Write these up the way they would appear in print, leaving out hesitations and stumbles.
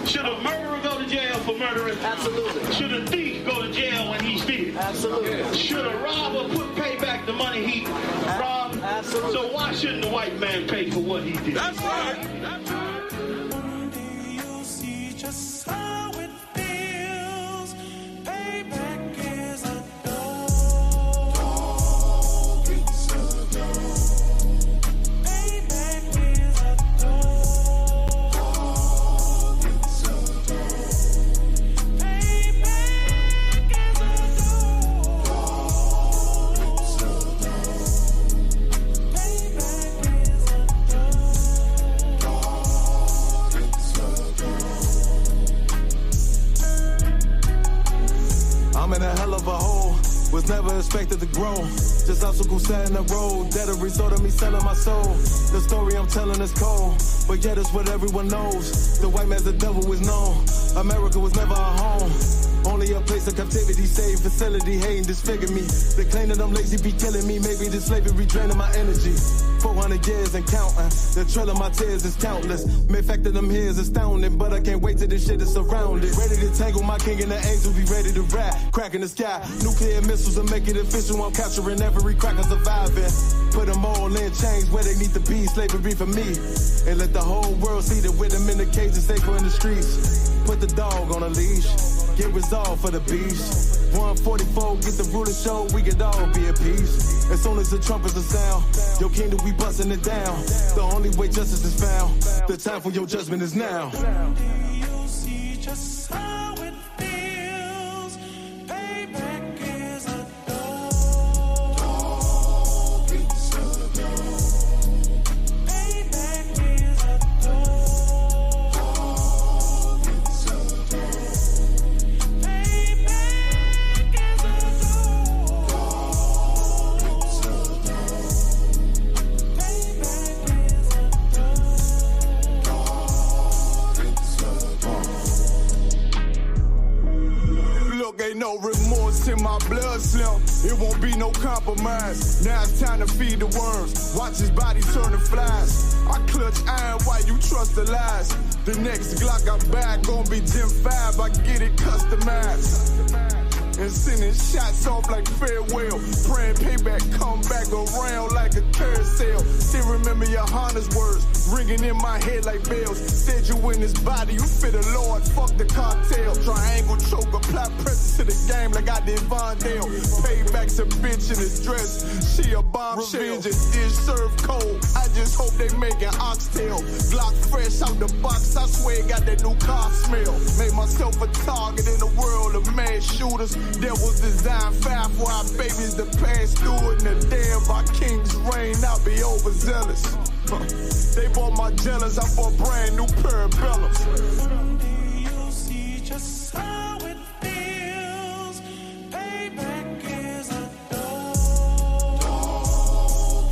Should a murderer go to jail for murdering? Absolutely. Should a thief go to jail when he steals? Absolutely. Should a robber pay back the money he robbed? Absolutely. So why shouldn't the white man pay for what he did? That's right. That's right. One day you'll see just how it feels. Payback is a dog. It's a dog. Payback is a dog. It's a dog. Payback is a dog. It's a dog. Payback is a I'm in a hell of a hole, was never expected to grow. Just obstacle set in the road, that a result of me selling my soul. The story I'm telling is cold, but yet it's what everyone knows. The white man's the devil is known. America was never our home. Only a place of captivity, safe facility, hating, disfigure me. They claim that I'm lazy, be killing me. Maybe this slavery draining my energy. 400 years and counting. The trail of my tears is countless. Main fact of them here is astounding, but I can't wait till this shit is surrounded. Ready to tangle my king and the angels, be ready to rap. Crack in the sky, nuclear missiles and make it official. I'm capturing every cracker surviving. Put them all in chains where they need to be. Slavery for me. And let the whole world see that with them in the cage and safer in the streets. Put the dog on a leash. Get resolved for the beast. 144, get the ruler show, we could all be at peace. As soon as the trumpets are sound, your kingdom we busting it down. The only way justice is found, the time for your judgment is now. One day you'll see just how it feels. Payback is a dog. It's a dog. Payback is a dog. It's a dog. Payback is a dog. It's a dog. Payback is a Look, ain't no remorse in my blood slim. It won't be no compromise. Now it's time to feed the worms. Watch his body turn to flies. I clutch iron while you trust the lies. The next Glock I buy gon' be Gen 5. I get it customized. And sending shots off like farewell. Praying payback come back around like a carousel. Still remember your Honda's words ringing in my head like bells. Said you in his body, you fit a Lord, fuck the cartel. Triangle choke, apply pressure to the game like I did Vondale. Payback's a bitch in his dress, she a bombshell. Revenge is dish served cold, I just hope they making oxtail. Glock fresh out the box, I swear it got that new car smell. Made myself a target in a world of mad shooters. That was designed fire for our babies to pass through it. And the day of our king's reign, I'll be overzealous. They bought my jealous, I bought brand new parabellums. Someday you'll see just how it feels. Payback is a dog.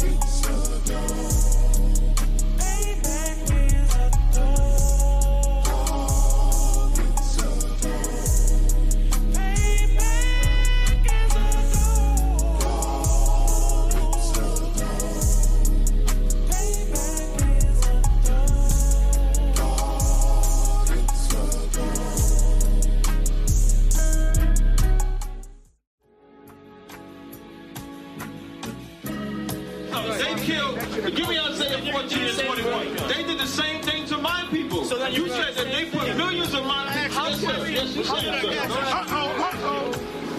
It's a dog. Payback is a dog. It's a dog. Payback is a dog. It's a dog. Payback is a They killed, give me Isaiah 14 and 21. They did the same thing to my people. So you said that they put millions of my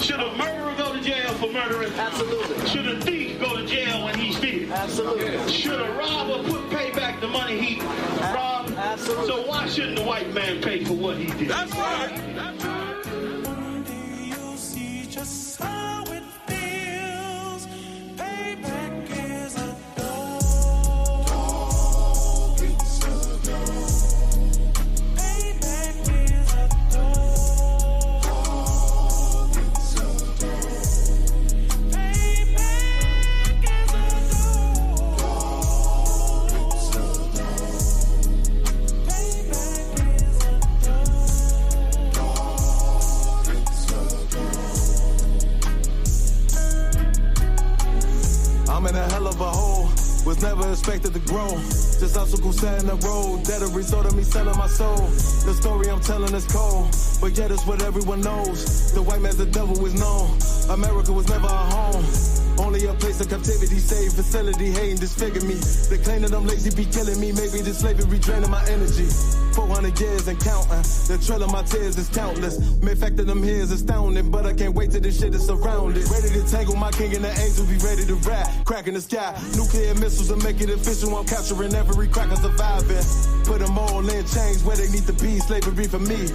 Should a murderer go to jail for murdering? Absolutely. Should a thief go to jail when he steals? Absolutely. Should a robber pay back the money he robbed? Absolutely. So why shouldn't the white man pay for what he did? That's right. That's right. One day you'll see just how it feels. Payback is a dog. It's a dog. Payback is a dog. It's a dog. Payback is a dog. It's a dog. Payback is a dog. expected to grow. Just obstacles set in the road, that a result of me selling my soul. The story I'm telling is cold, but yet it's what everyone knows. The white man's the devil is known. America was never our home. Only a place of captivity, safe facility, hating, disfigure me. They claim that I'm lazy, be killing me. Maybe this slavery draining my energy. 400 years and counting. The trail of my tears is countless. Main fact that I'm here is astounding, but I can't wait till this shit is surrounded. Ready to tangle my king and the angel, be ready to rap. Crack in the sky, nuclear missiles and make it official. I'm capturing every crack and surviving. Put them all in chains where they need to be. Slavery for me.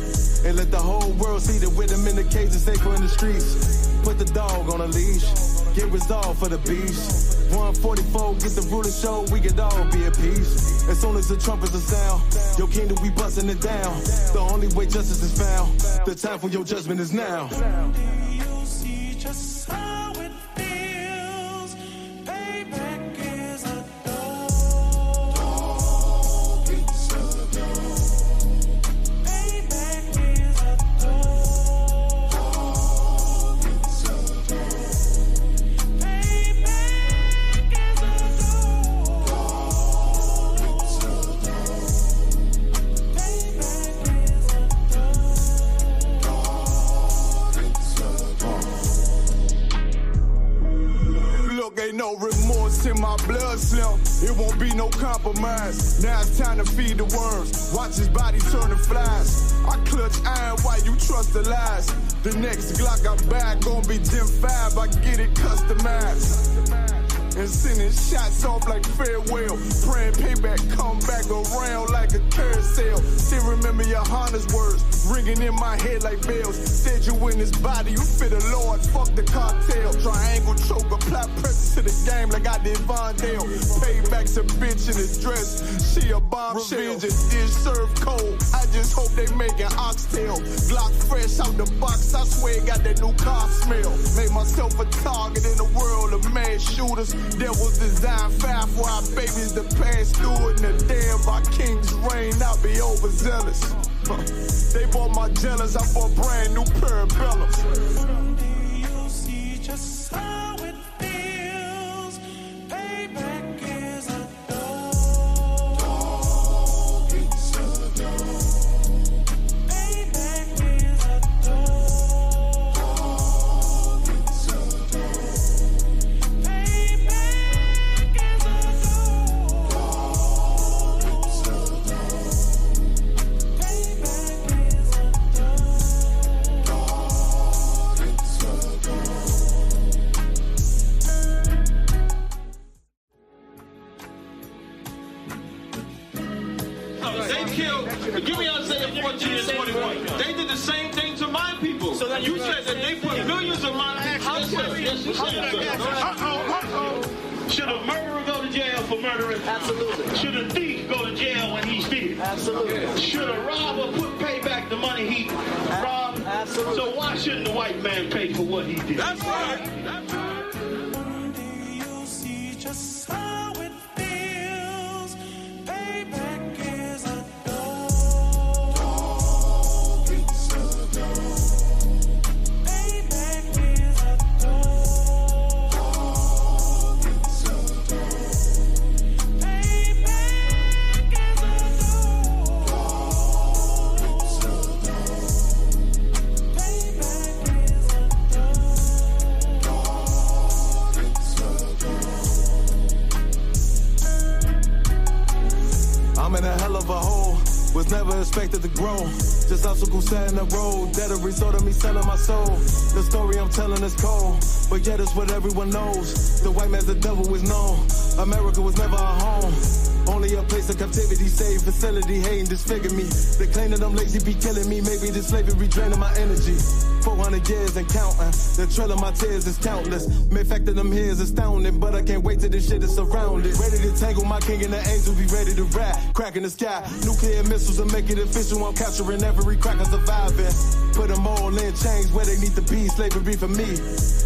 And let the whole world see that with them in the cage and safer in the streets. Put the dog on a leash. Get resolved for the beast. 144, get the ruler show, we could all be at peace. As soon as the trumpets are sound, your kingdom, we busting it down. The only way justice is found, the time for your judgment is now. You see just how it feels. Payback is a dog. It's a dog. Payback is a dog. It's a dog. Ain't no remorse in my blood, Slim. It won't be no compromise. Now it's time to feed the worms. Watch his body turn to flies. I clutch iron while you trust the lies. The next Glock I buy gon' be Gen 5. I get it customized. And sending shots off like farewell. Praying payback come back around like a carousel. Still remember your Honda's words ringing in my head like bells. Said you in this body, you fit the Lord, fuck the cartel. Triangle choke, apply pressure to the game like I did Vondale. Payback's a bitch in his dress, she a bombshell. Revenge is served cold, I just hope they make an oxtail. Glock fresh out the box, I swear it got that new car smell. Made myself a target in the world of mad shooters. Devil's design 5 for our babies to pass through. In the day of our king's reign, I'll be overzealous. They bought my jealous, I bought brand new parabellums. You see just how it feels. Payback is a dog. It's a dog. Payback is a dog. It's a dog. Payback is a dog. It's a dog. Payback is a dog. It's a dog. They killed, give me Isaiah 14 and 21. They did the same thing to my people. So that you said that they put millions of my people. Yes, you said Should a murderer go to jail for murdering? Absolutely. Should a thief go to jail when he steals? Absolutely. Should a robber pay back the money he robbed? Absolutely. So why shouldn't the white man pay for what he did? That's right. One day you'll see just how it feels. Payback is a dog. It's a dog. Payback is a dog. It's a dog. Payback is a dog. It's a dog. Payback is a dog. It's a dog. I'm in a hell of a hole, was never expected to grow. Just obstacles set in the road, that a result of me selling my soul. The story I'm telling is cold, but yet it's what everyone knows. The white man's the devil is known. America was never our home. Only a place of captivity, safe facility, hating, disfigure me. They claim that I'm lazy, be killing me. Maybe this slavery draining my energy. 400 years and counting. The trail of my tears is countless. Main fact that I'm here is astounding, but I can't wait till this shit is surrounded. Ready to tangle my king and the angel, be ready to rap. Crack in the sky, nuclear missiles and make it official. I'm capturing every crack and surviving. Put them all in chains where they need to be. Slavery for me.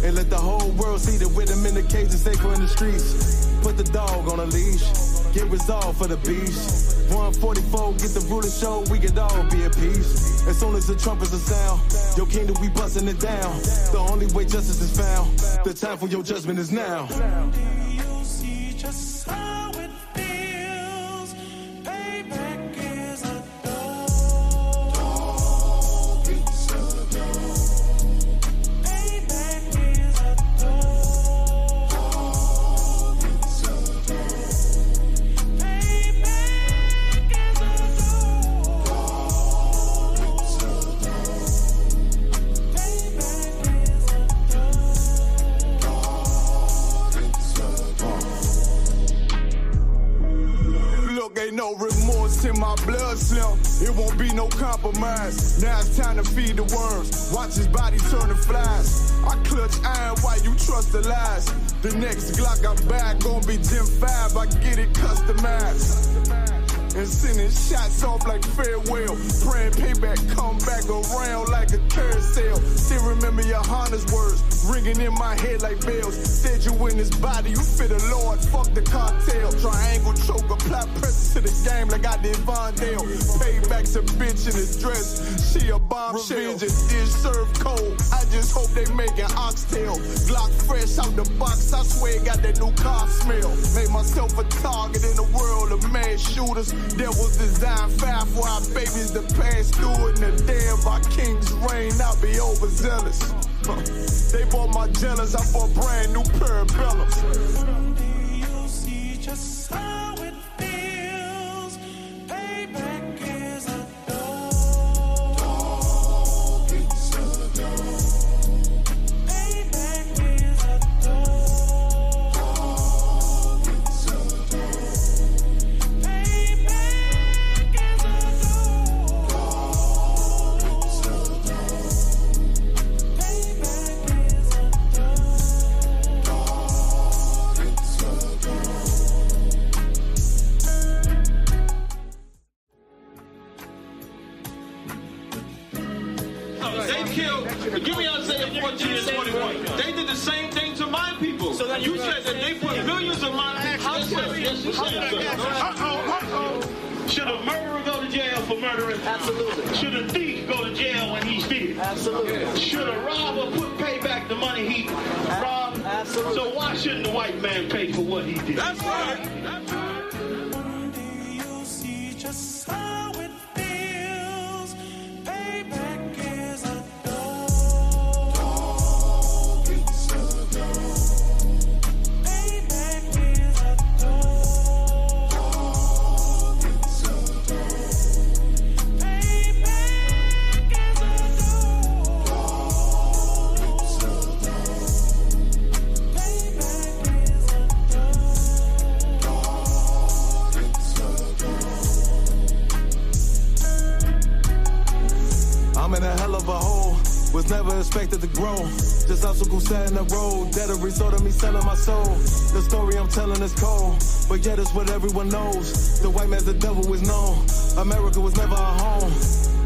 And let the whole world see that with them in the cage and safer in the streets. Put the dog on a leash. Get resolved for the beast. 144, get the ruler show, we could all be at peace. As soon as the trumpets are sound, your kingdom, we busting it down. The only way justice is found, the time for your judgment is now. You'll see just how it feels. It won't be no compromise. Now it's time to feed the worms. Watch his body turn to flies. I clutch iron while you trust the lies. The next Glock I buy gon' be Gen 5. I get it customized. And sending shots off like farewell. Praying payback come back around like a carousel. Still remember your Honda's words ringing in my head like bells. Said you in his body, you fit a Lord, fuck the cartel. Triangle choke, apply pressure to the game like I did Vondale. Payback's a bitch in a dress, she a bombshell. Revenge is dish served cold, I just hope they making oxtail. Glock fresh out the box, I swear it got that new car smell. Made myself a target in the world of mad shooters. There was design 5 for our babies to pass through in the day of our king's reign. I'll be overzealous. They bought my jealous, I bought brand new parabellums. Someday you'll see just how it feels. Payback is a dog. It's a dog. Payback is a dog. It's a dog. Payback is a dog. It's a dog. Payback is a They killed, give me Isaiah 14 and 21. They did the same thing to my people. So you said that they put millions of my houses. Yes, you said so. Should a murderer go to jail for murdering? Absolutely. Should a thief go to jail when he steals? Absolutely. Should a robber pay back the money he robbed? Absolutely. So why shouldn't the white man pay for what he did? That's right. That's right. One day you'll see just how it feels. Payback is a dog. It's a dog. Payback is a dog. It's a dog. Payback is a dog. It's a dog. Payback is a I'm in a hell of a hole, was never expected to grow. Just Isupk sat in the road, that a result of me selling my soul. The story I'm telling is cold, but yet it's what everyone knows. The white man's the devil is known. America was never a home,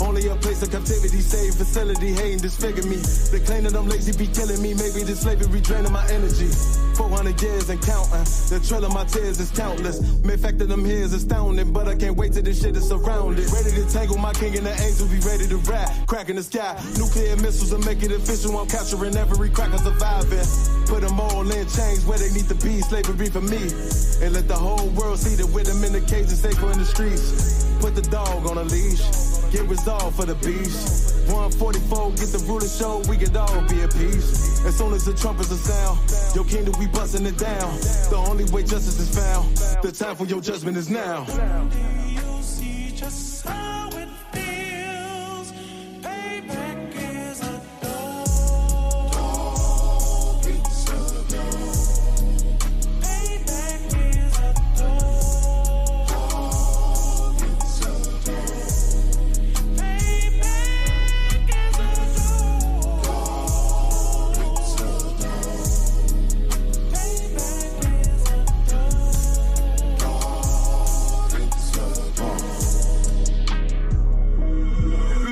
only a place of captivity, safe facility, hating, disfigure me. They claim that I'm lazy, be killing me. Maybe this slavery draining my energy. 400 years and counting, the trail of my tears is countless. Main fact of them here is astounding, but I can't wait till this shit is surrounded. Ready to tangle my king and the angels, be ready to rap. Crack in the sky, nuclear missiles and make it official. I'm capturing every cracker surviving. Put them all in chains where they need to be, slavery for me. And let the whole world see that with them in the cage is safer in the streets. Put the dog on a leash, get resolved for the beast. 144, get the ruler show, we could all be at peace. As soon as the trumpets are sound, your kingdom we busting it down. The only way justice is found, the time for your judgment is now. Someday you'll see just how it feels. Payback is a dog. It's a dog. Payback is a dog. It's a dog. Payback is a dog. It's a dog. Payback is a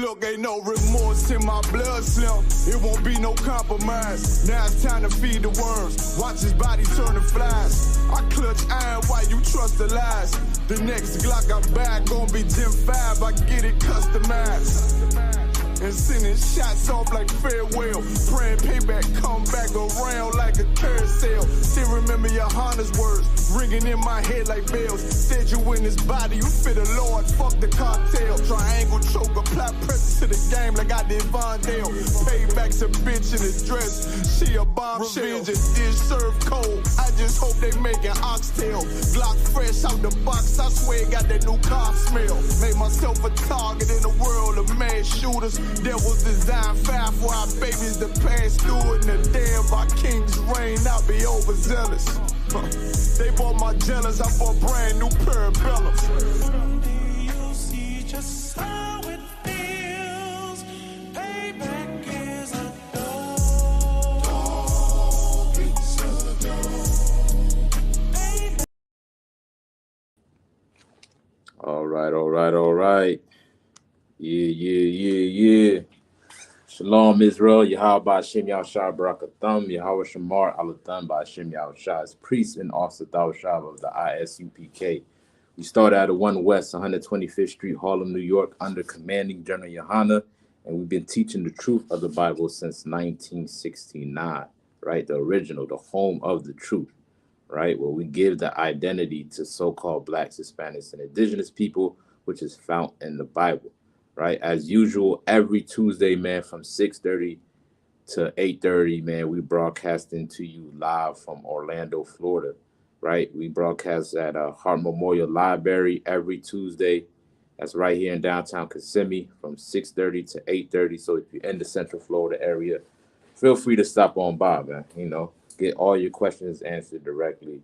Look, ain't no remorse in my blood slim. It won't be no compromise. Now it's time to feed the worms. Watch his body turn to flies. I clutch iron while you trust the lies. The next Glock I buy gon' be Gen 5. I get it customized. And sending shots off like farewell. Praying payback come back around like a carousel. Still remember your Honda's words ringing in my head like bells. Said you in his body, you fit a Lord, fuck the cartel. Triangle choke, apply pressure to the game like I did Vondale. Payback's a bitch in a dress, she a bombshell. Revenge is dish served cold, I just hope they making oxtail. Glock fresh out the box, I swear it got that new car smell. Made myself a target in the world of mad shooters. There was design 5 for our babies to pass through in the day of our king's reign. I'll be overzealous. They bought my jealous, I bought brand new parabellums. Someday you'll see just how Yeah. Shalom, Israel. Yahweh Shem Yahushua Barakatham. Yahweh Shamar Alatham by Shem Yahushua as priest and officer Shab of the Isupk. We started at 1 West 125th Street, Harlem, New York, under commanding General Yohana, and we've been teaching the truth of the Bible since 1969, right? The original, the home of the truth, right? Where we give the identity to so-called Blacks, Hispanics, and Indigenous people, which is found in the Bible, right? As usual, every Tuesday, man, from 6:30 to 8:30, man, we broadcasting to you live from Orlando, Florida, right? We broadcast at Hart Memorial Library every Tuesday. That's right here in downtown Kissimmee from 6:30 to 8:30. So if you're in the Central Florida area, feel free to stop on by, man. Get all your questions answered directly.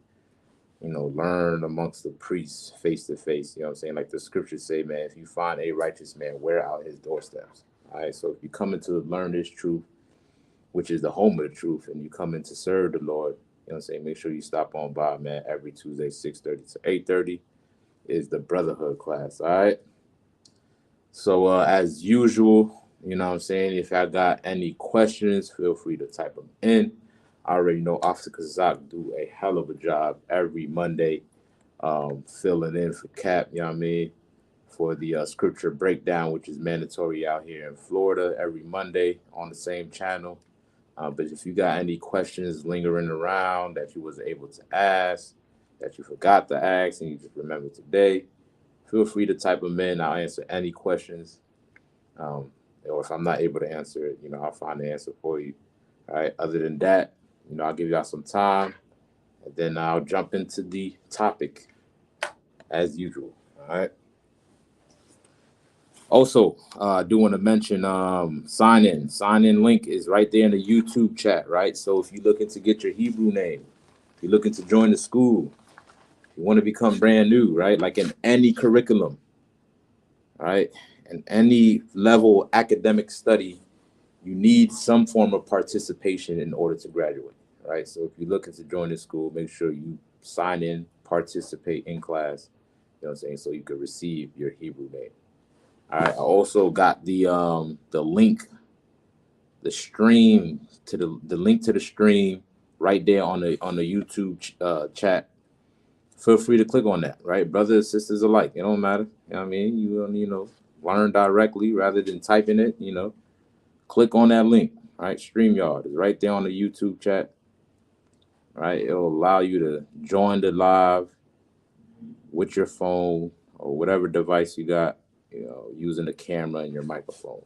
Learn amongst the priests face to face. You know what I'm saying? Like the scriptures say, man, if you find a righteous man, wear out his doorsteps. All right. So if you come in to learn this truth, which is the home of the truth, and you come in to serve the Lord, you know what I'm saying? Make sure you stop on by, man. Every Tuesday, 6:30 to 8:30 is the Brotherhood class. All right. So as usual, you know what I'm saying? If I got any questions, feel free to type them in. I already know Officer Kazak do a hell of a job every Monday filling in for Cap, you know what I mean, for the scripture breakdown, which is mandatory out here in Florida every Monday on the same channel. But if you got any questions lingering around that you wasn't able to ask, that you forgot to ask, and you just remember today, feel free to type them in. I'll answer any questions. Or if I'm not able to answer it, I'll find the answer for you. All right. Other than that, I'll give y'all some time, and then I'll jump into the topic as usual. All right. Also, I do want to mention sign in. Sign in link is right there in the YouTube chat, right? So if you're looking to get your Hebrew name, if you're looking to join the school, if you want to become brand new, right? Like in any curriculum, right? In any level academic study, you need some form of participation in order to graduate, right? So if you're looking to join the school, make sure you sign in, participate in class, you know what I'm saying, so you can receive your Hebrew name. All right, I also got the link, the stream to the link to the stream right there on the YouTube chat. Feel free to click on that, right? Brothers, sisters alike, it don't matter. You know what I mean? You learn directly rather than typing it, click on that link, right? StreamYard is right there on the YouTube chat, right? It'll allow you to join the live with your phone or whatever device you got, using the camera and your microphone.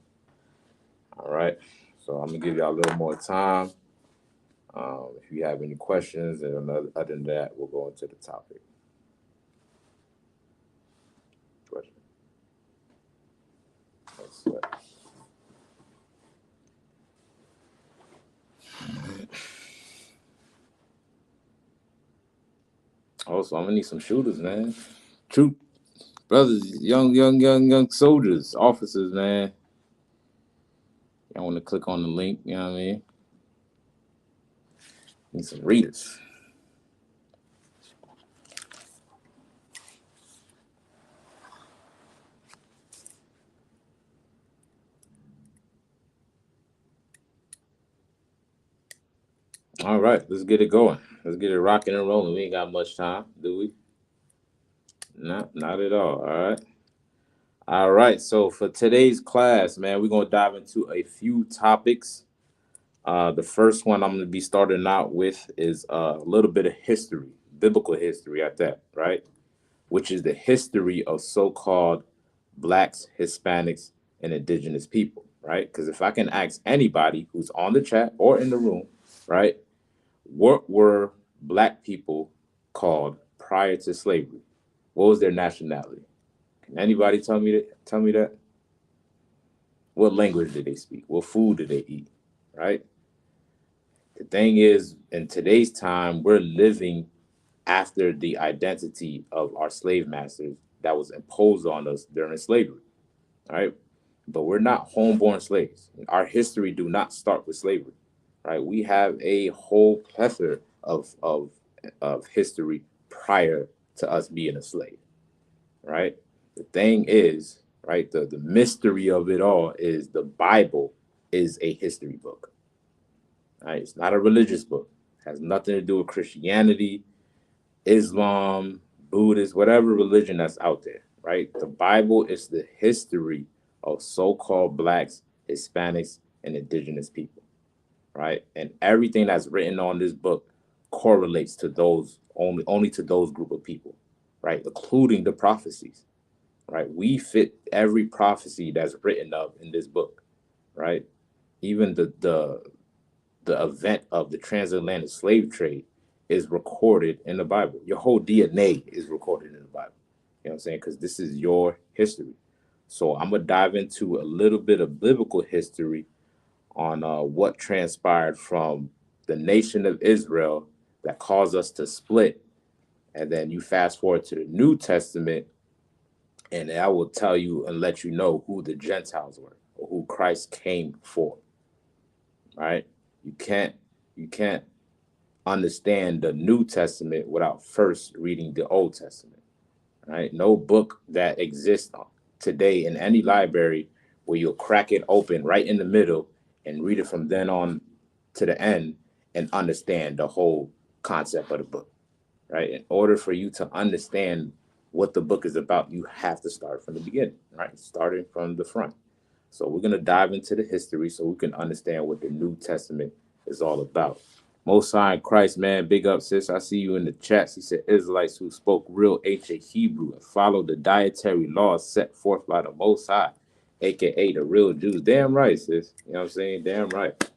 All right. So I'm gonna give y'all a little more time. If you have any questions, and other than that, we'll go into the topic. Question. Also, I'm gonna need some shooters, man. Troop brothers, young soldiers, officers, man. Y'all want to click on the link, you know what I mean? Need some readers. All right, let's get it going. Let's get it rocking and rolling. We ain't got much time, do we? Not at all. All right. So for today's class, man, we're gonna dive into a few topics. The first one I'm gonna be starting out with is a little bit of history, biblical history at that, right? Which is the history of so-called Blacks, Hispanics, and Indigenous people, right? Because if I can ask anybody who's on the chat or in the room, right, what were Black people called prior to slavery? What was their nationality? Can anybody tell me that? What language did they speak? What food did they eat? Right? The thing is, in today's time, we're living after the identity of our slave masters that was imposed on us during slavery. Right? But we're not homeborn slaves. Our history do not start with slavery. Right? We have a whole plethora of history prior to us being a slave. Right? The thing is, right? The mystery of it all is the Bible is a history book, right? It's not a religious book. It has nothing to do with Christianity, Islam, Buddhist, whatever religion that's out there, right? The Bible is the history of so-called blacks, Hispanics, and indigenous people, right? And everything that's written on this book correlates to those only to those group of people, right? Including the prophecies, right? We fit every prophecy that's written of in this book, right? Even the event of the transatlantic slave trade is recorded in the Bible. Your whole DNA is recorded in the Bible. You know what I'm saying? Because this is your history. So I'm gonna dive into a little bit of biblical history on what transpired from the nation of Israel that caused us to split. And then you fast forward to the New Testament, and I will tell you and let you know who the Gentiles were or who Christ came for. Right? You can't understand the New Testament without first reading the Old Testament. Right? No book that exists today in any library where you'll crack it open right in the middle and read it from then on to the end and understand the whole concept of the book. Right? In order for you to understand what the book is about, you have to start from the beginning, right? Starting from the front. So we're going to dive into the history so we can understand what the New Testament is all about. Most High in Christ, man, big up, sis. I see you in the chats. He said Israelites who spoke real ancient Hebrew and followed the dietary laws set forth by the Most High, a.k.a. the real Jews. Damn right, sis. You know what I'm saying? Damn right.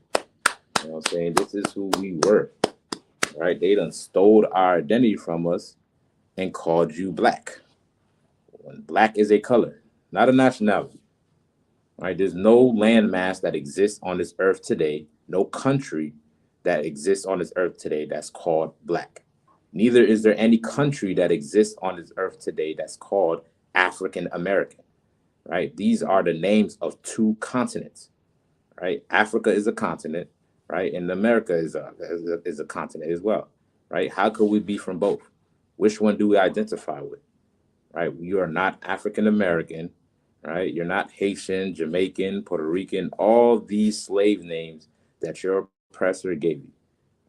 You know what I'm saying? This is who we were, right? They done stole our identity from us and called you black. When black is a color, not a nationality. Right? There's no landmass that exists on this earth today, no country that exists on this earth today that's called black. Neither is there any country that exists on this earth today that's called African American. Right? These are the names of two continents. Right? Africa is a continent, right? And America is a continent as well. Right? How could we be from both? Which one do we identify with? Right? You are not African American, right? You're not Haitian, Jamaican, Puerto Rican, all these slave names that your oppressor gave you,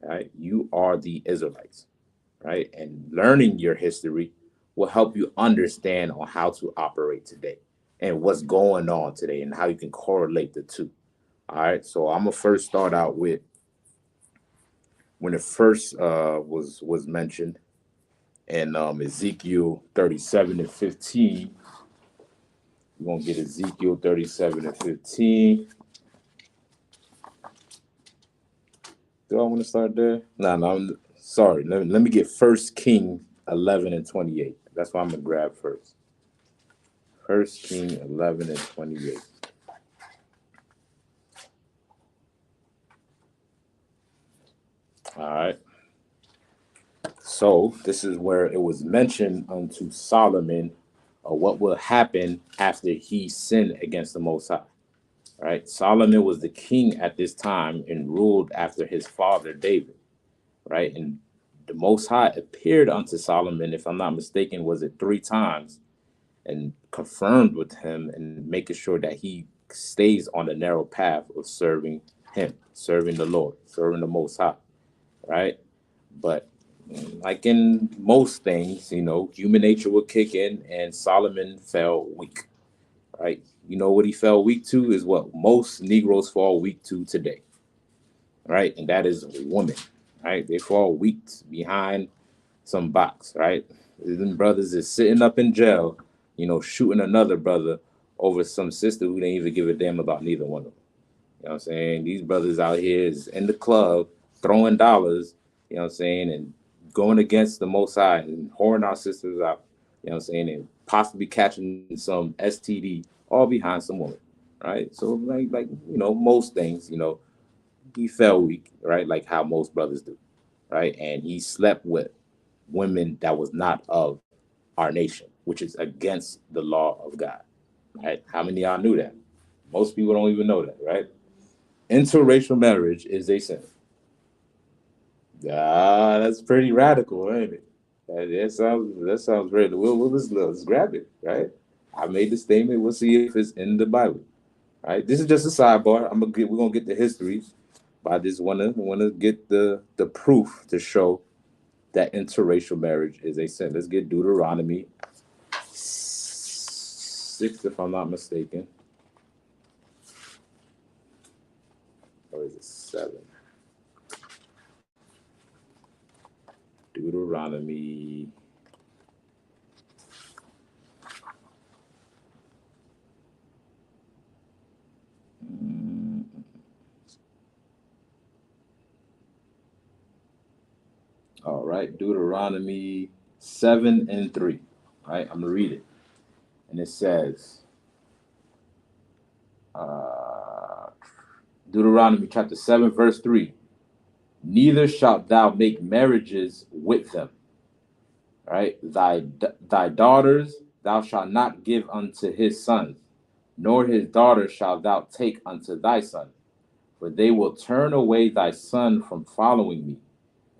right? You are the Israelites, right? And learning your history will help you understand on how to operate today and what's going on today and how you can correlate the two. All right, so I'm gonna first start out with when it first was mentioned in Ezekiel 37 and 15. We're going to get Ezekiel 37 and 15. Do I want to start there? No, I'm sorry. Let me get 1 King 11 and 28. That's what I'm going to grab first. 1 King 11 and 28. All right. So this is where it was mentioned unto Solomon what will happen after he sinned against the Most High. Right? Solomon was the king at this time and ruled after his father David. Right? And the Most High appeared unto Solomon, if I'm not mistaken, was it 3 times, and confirmed with him and making sure that he stays on the narrow path of serving him, serving the Lord, serving the Most High. Right? But like in most things, human nature would kick in and Solomon fell weak, right? You know what he fell weak to is what most Negroes fall weak to today, right? And that is women, right? They fall weak behind some box, right? Them brothers is sitting up in jail, shooting another brother over some sister who didn't even give a damn about neither one of them. You know what I'm saying? These brothers out here is in the club throwing dollars, you know what I'm saying, and going against the Most High and whoring our sisters out, you know what I'm saying, and possibly catching some STD all behind some woman, right? So like most things, he fell weak, right? Like how most brothers do, right? And he slept with women that was not of our nation, which is against the law of God, right? How many of y'all knew that? Most people don't even know that, right? Interracial marriage is a sin. That's pretty radical, ain't it? That sounds very. Let's grab it, right? I made the statement. We'll see if it's in the Bible. All right. This is just a sidebar. We're gonna get the history, but I just wanna get the proof to show that interracial marriage is a sin. Let's get Deuteronomy 6, if I'm not mistaken. Or is it 7? Deuteronomy. All right, Deuteronomy 7:3. All right, I'm gonna read it, and it says, Deuteronomy chapter 7, verse 3. Neither shalt thou make marriages with them. All right, thy daughters thou shalt not give unto his sons, nor his daughters shalt thou take unto thy son, for they will turn away thy son from following me,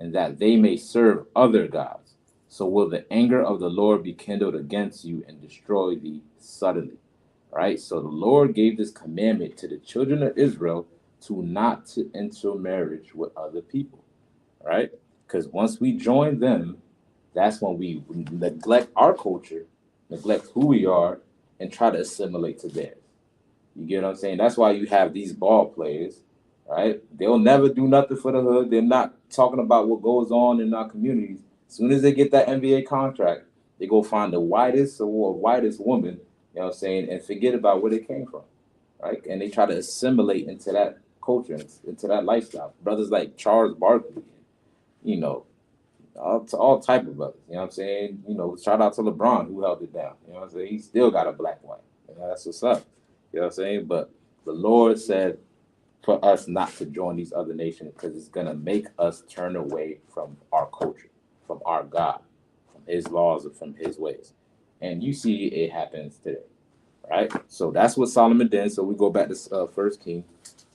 and that they may serve other gods. So will the anger of the Lord be kindled against you and destroy thee suddenly. All right, so the Lord gave this commandment to the children of Israel to not to enter marriage with other people. All right, because once we join them, that's when we neglect our culture, neglect who we are, and try to assimilate to theirs. You get what I'm saying? That's why you have these ball players, right? They'll never do nothing for the hood. They're not talking about what goes on in our communities. As soon as they get that NBA contract, they go find the whitest woman, you know what I'm saying, and forget about where they came from, right? And they try to assimilate into that culture, into that lifestyle. Brothers like Charles Barkley, you know, all type of brothers, you know what I'm saying? You know, shout out to LeBron who held it down. You know what I'm saying? He still got a black wife. You know, that's what's up. You know what I'm saying? But the Lord said for us not to join these other nations because it's going to make us turn away from our culture, from our God, from his laws, and from his ways. And you see it happens today, right? So that's what Solomon did. So we go back to 1 King.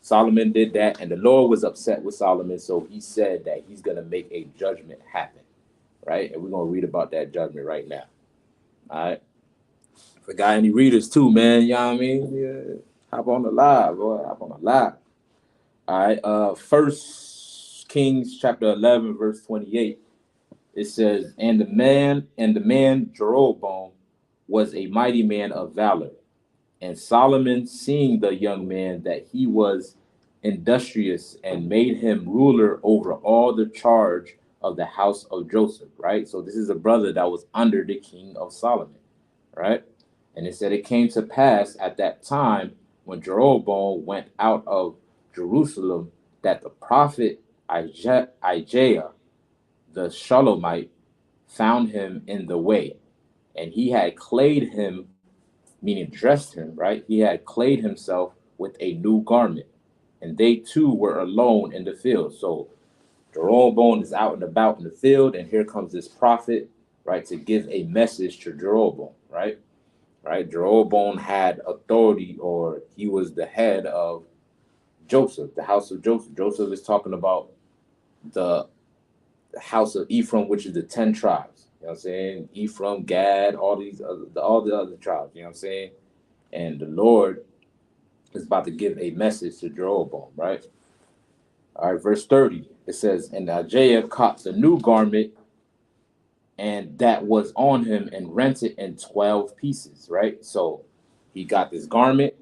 Solomon did that, and the Lord was upset with Solomon, so he said that he's going to make a judgment happen, right? And we're going to read about that judgment right now, all right? If I got any readers too, man, you know what I mean? Yeah. Hop on the live, boy. Hop on the live. All right. 1 Kings chapter 11, verse 28. It says, and the man Jeroboam was a mighty man of valor. And Solomon, seeing the young man that he was industrious, and made him ruler over all the charge of the house of Joseph, right? So this is a brother that was under the king of Solomon, right? And it said it came to pass at that time when Jeroboam went out of Jerusalem that the prophet Isaiah, the Shulamite, found him in the way, and he had clad him, meaning dressed him, right? He had clad himself with a new garment, and they two were alone in the field. So Jeroboam is out and about in the field, and here comes this prophet, right, to give a message to Jeroboam, right? Right? Jeroboam had authority, or he was the head of Joseph, the house of Joseph. Joseph is talking about the house of Ephraim, which is the 10 tribes. You know what I'm saying? Ephraim, Gad, all the other tribes, you know what I'm saying? And the Lord is about to give a message to Jeroboam, right? All right, verse 30, it says, and Isaiah caught the new garment and that was on him and rent it in 12 pieces, right? So he got this garment,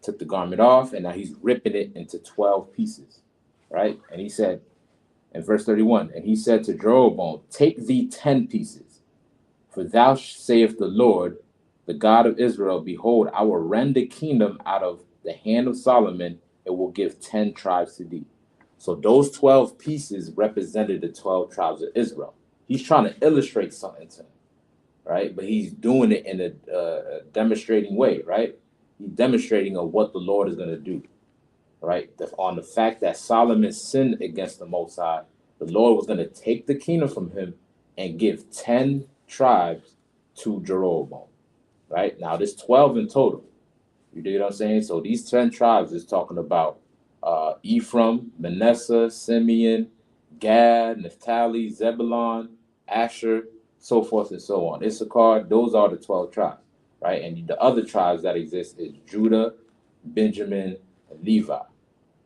took the garment off, and now he's ripping it into 12 pieces, right? And he said, in verse 31, and he said to Jeroboam, take thee 10 pieces, for thou saith the Lord, the God of Israel, behold, I will rend the kingdom out of the hand of Solomon, and will give 10 tribes to thee. So those 12 pieces represented the 12 tribes of Israel. He's trying to illustrate something to him, right? But he's doing it in a demonstrating way, right? He's demonstrating of what the Lord is going to do, right? On the fact that Solomon sinned against the Most High, the Lord was going to take the kingdom from him and give 10 tribes to Jeroboam, right? Now, there's 12 in total. You dig what I'm saying? So these 10 tribes is talking about Ephraim, Manasseh, Simeon, Gad, Naphtali, Zebulun, Asher, so forth and so on. Issachar, those are the 12 tribes, right? And the other tribes that exist is Judah, Benjamin, and Levi. You know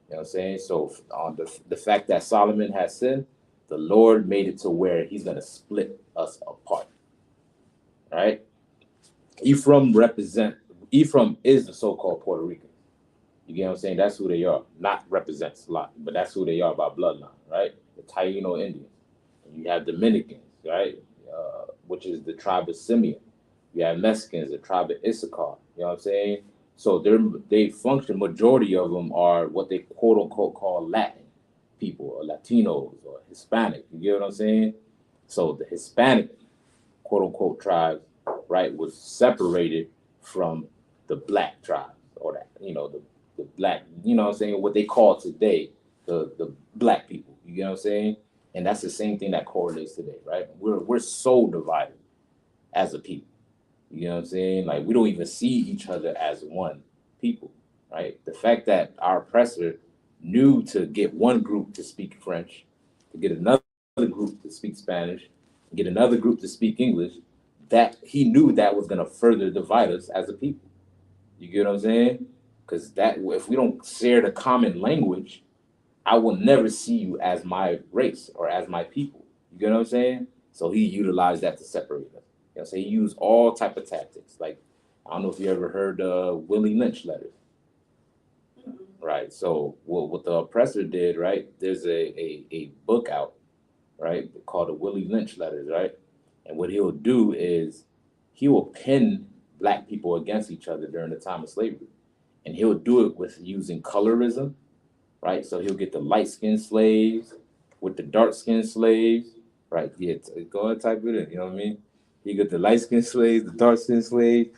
what I'm saying? So on the fact that Solomon has sinned, the Lord made it to where he's going to split us apart, right? Ephraim is the so-called Puerto Rican. You get what I'm saying? That's who they are. Not represents a lot, but that's who they are by bloodline, right? The Taino Indians. And you have Dominicans, right? Which is the tribe of Simeon. You have Mexicans, the tribe of Isupk. You know what I'm saying? So they function. Majority of them are what they quote unquote call Latin people, or Latinos, or Hispanic. You get what I'm saying? So the Hispanic quote unquote tribes, right, was separated from the black tribes, or that, the black, you know what I'm saying, what they call today the black people. You get what I'm saying? And that's the same thing that correlates today, right? We're so divided as a people. You know what I'm saying? Like, we don't even see each other as one people, right? The fact that our oppressor knew to get one group to speak French, to get another group to speak Spanish, and get another group to speak English, that he knew that was going to further divide us as a people. You get what I'm saying? Because that, if we don't share the common language, I will never see you as my race or as my people. You get what I'm saying? So he utilized that to separate us. You know, so he used all type of tactics. Like, I don't know if you ever heard Willie Lynch letters. Right. So what the oppressor did, right? There's a book out, right, called the Willie Lynch letters, right? And what he'll do is he will pin black people against each other during the time of slavery. And he'll do it with using colorism, right? So he'll get the light-skinned slaves with the dark-skinned slaves, right? Yeah, go ahead and type it in, you know what I mean? He get the light-skinned slaves, the dark-skinned slaves,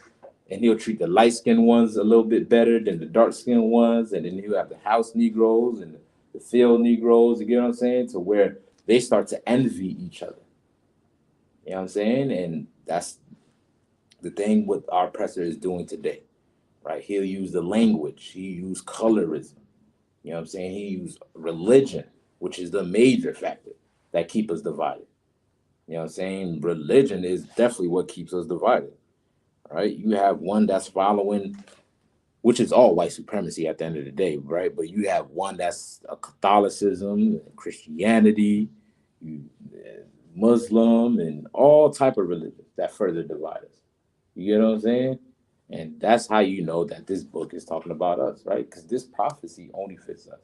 and he'll treat the light-skinned ones a little bit better than the dark-skinned ones, and then he'll have the house Negroes and the field Negroes, you get what I'm saying? To where they start to envy each other. You know what I'm saying? And that's the thing what our oppressor is doing today, right? He'll use the language. He used colorism. You know what I'm saying? He used religion, which is the major factor that keep us divided. You know what I'm saying? Religion is definitely what keeps us divided, right? You have one that's following, which is all white supremacy at the end of the day, right? But you have one that's a Catholicism, Christianity, Muslim, and all type of religions that further divide us. You get what I'm saying? And that's how you know that this book is talking about us, right? Because this prophecy only fits us.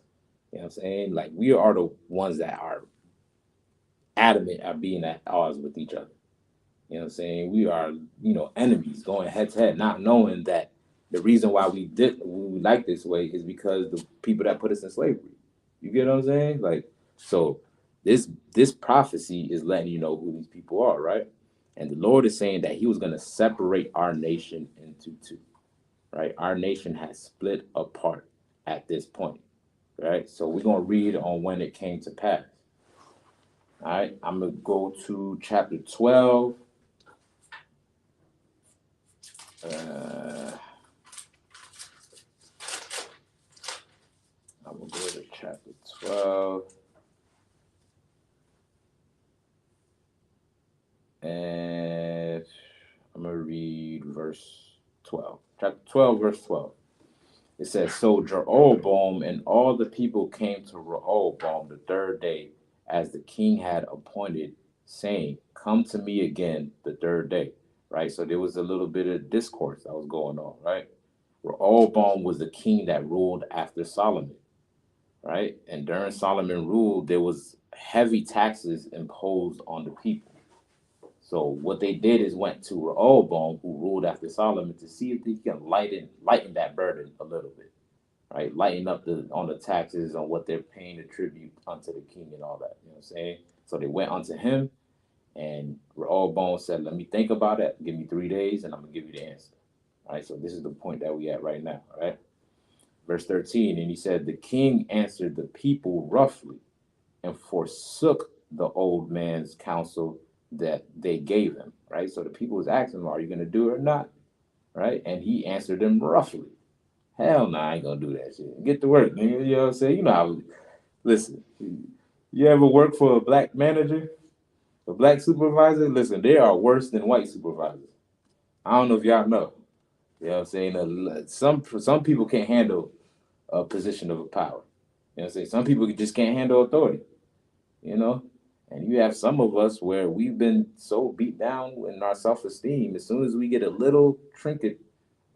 You know what I'm saying? Like, we are the ones that are adamant at being at odds with each other. You know what I'm saying? We are, enemies going head to head, not knowing that the reason why we like this way is because the people that put us in slavery. You get what I'm saying? Like, so this prophecy is letting you know who these people are, right? And the Lord is saying that he was going to separate our nation into two, right? Our nation has split apart at this point, right? So we're going to read on when it came to pass. All right, I'm going to go to chapter 12. I'm going to go to chapter 12. And I'm going to read verse 12. Chapter 12, verse 12. It says, So Jeroboam and all the people came to Rehoboam the third day, as the king had appointed, saying, Come to me again the third day. Right? So there was a little bit of discourse that was going on, right? Rehoboam was the king that ruled after Solomon, right? And during Solomon rule, there was heavy taxes imposed on the people. So what they did is went to Rehoboam, who ruled after Solomon, to see if they can lighten that burden a little bit, right? Lighten up on the taxes, on what they're paying the tribute unto the king and all that. You know what I'm saying? So they went unto him, and Rehoboam said, Let me think about it. Give me 3 days, and I'm going to give you the answer. All right, so this is the point that we at right now, all right? Verse 13, and he said, The king answered the people roughly and forsook the old man's counsel that they gave him, right? So the people was asking him, Are you going to do it or not? Right? And he answered them roughly. Hell no, I ain't going to do that shit. Get to work, nigga. You know what I'm saying? You know how, listen, you ever work for a black manager, a black supervisor? Listen, they are worse than white supervisors. I don't know if y'all know. You know what I'm saying? Some people can't handle a position of power. You know what I'm saying? Some people just can't handle authority, you know? And you have some of us where we've been so beat down in our self-esteem, as soon as we get a little trinket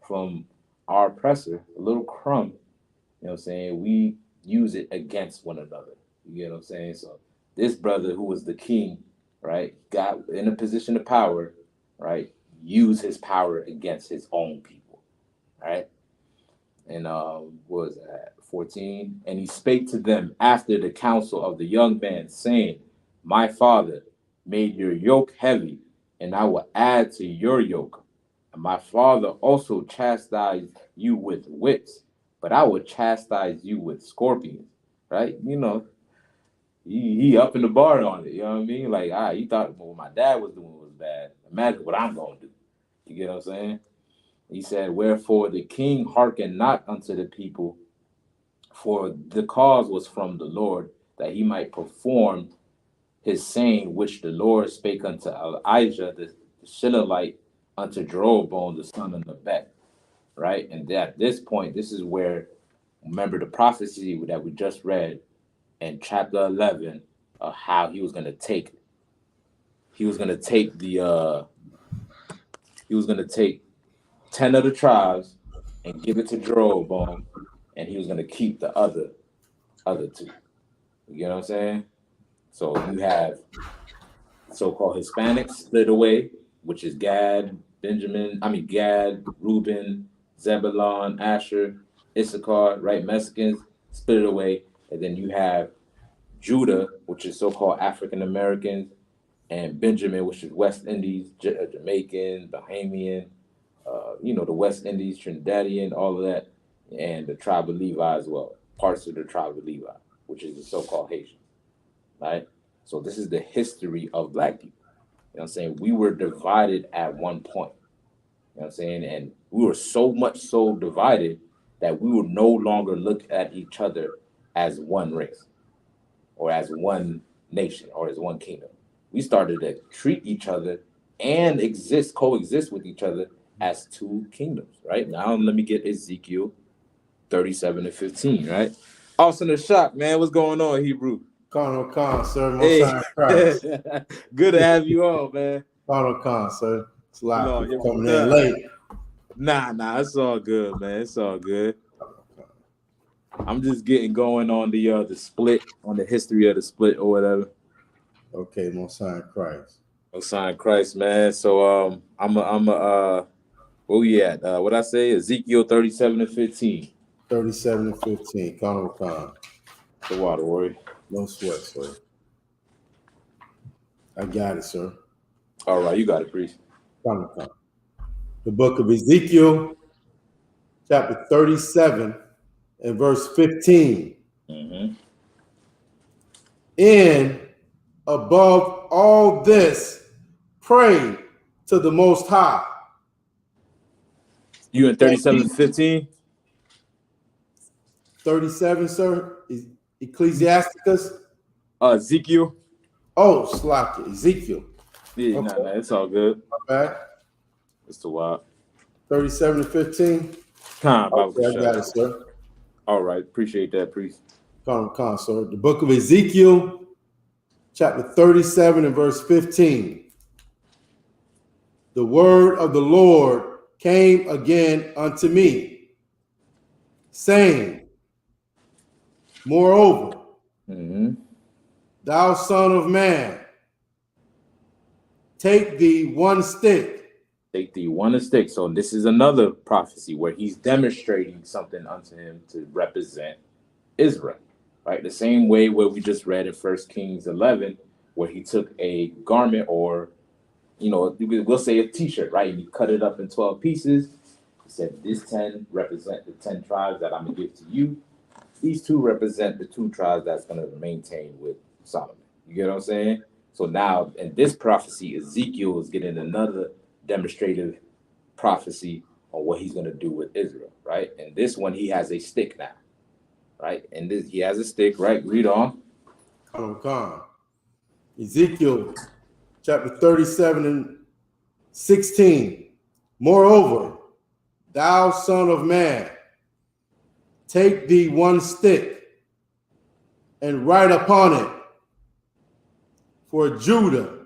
from our oppressor, a little crumb, you know what I'm saying, we use it against one another. You know what I'm saying? So this brother who was the king, right, got in a position of power, right, used his power against his own people, right? And what was that? 14. And he spake to them after the counsel of the young man, saying, my father made your yoke heavy, and I will add to your yoke. And my father also chastised you with whips, but I will chastise you with scorpions. Right? You know, he up in the bar on it. You know what I mean? Like, he thought what my dad was doing was bad. Imagine what I'm going to do. You get what I'm saying? He said, wherefore the king hearkened not unto the people, for the cause was from the Lord, that he might perform his saying, which the Lord spake unto Elijah the Shilonite, unto Jeroboam the son of Nebat. Right? And at this point, this is where, remember the prophecy that we just read in chapter 11, of how he was going to take the 10 of the tribes and give it to Jeroboam, and he was going to keep the other two. You know what I'm saying? So you have so-called Hispanics split away, which is Gad, Reuben, Zebulon, Asher, Issachar, right? Mexicans split away. And then you have Judah, which is so-called African Americans, and Benjamin, which is West Indies, Jamaican, Bahamian, the West Indies, Trinidadian, all of that, and the tribe of Levi as well, parts of the tribe of Levi, which is the so-called Haitians, right? So this is the history of Black people. You know what I'm saying? We were divided at one point. You know what I'm saying? And we were so much so divided that we would no longer look at each other as one race or as one nation or as one kingdom. We started to treat each other and coexist with each other as two kingdoms, right? Now let me get Ezekiel 37 and 15, right? Austin the Shock, man. What's going on, Hebrew? Khan, sir. Hey. Christ. Good to have you on, man. Khan, sir. It's a lot No, of people coming in late. Nah, it's all good, man. It's all good. I'm just getting going on the split, on the history of the split or whatever. Okay, Most High Christ. Most High Christ, man. So where we at? What I say? Ezekiel 37 and 15. 37 and 15. Khan. The water, warrior. No sweat, sir. I got it, sir. All right, you got it, priest. Khan. The book of Ezekiel, chapter 37 and verse 15. Mm-hmm. And above all this, pray to the Most High. You in 37 and 15? 37, sir. Ecclesiasticus. Ezekiel. Oh, Slack. Ezekiel. Yeah, okay. Nah, it's all good. My bad. It's the wild. 37 and 15. Okay, I got it, sir. All right, appreciate that, priest. Con, sir. The book of Ezekiel, chapter 37 and verse 15. The word of the Lord came again unto me, saying, moreover, thou son of man, take thee one stick. Take thee one stick. So this is another prophecy where he's demonstrating something unto him to represent Israel, right? The same way where we just read in 1 Kings 11, where he took a garment or, we'll say a t-shirt, right? And he cut it up in 12 pieces. He said, this 10 represent the 10 tribes that I'm going to give to you. These 2 represent the 2 tribes that's going to maintain with Solomon. You get what I'm saying? So now in this prophecy, Ezekiel is getting another demonstrative prophecy on what he's going to do with Israel, right? And this one, he has a stick now, right? And this, he has a stick, right? Read on. Come. Ezekiel chapter 37 and 16. Moreover, Thou son of man, take thee one stick and write upon it for Judah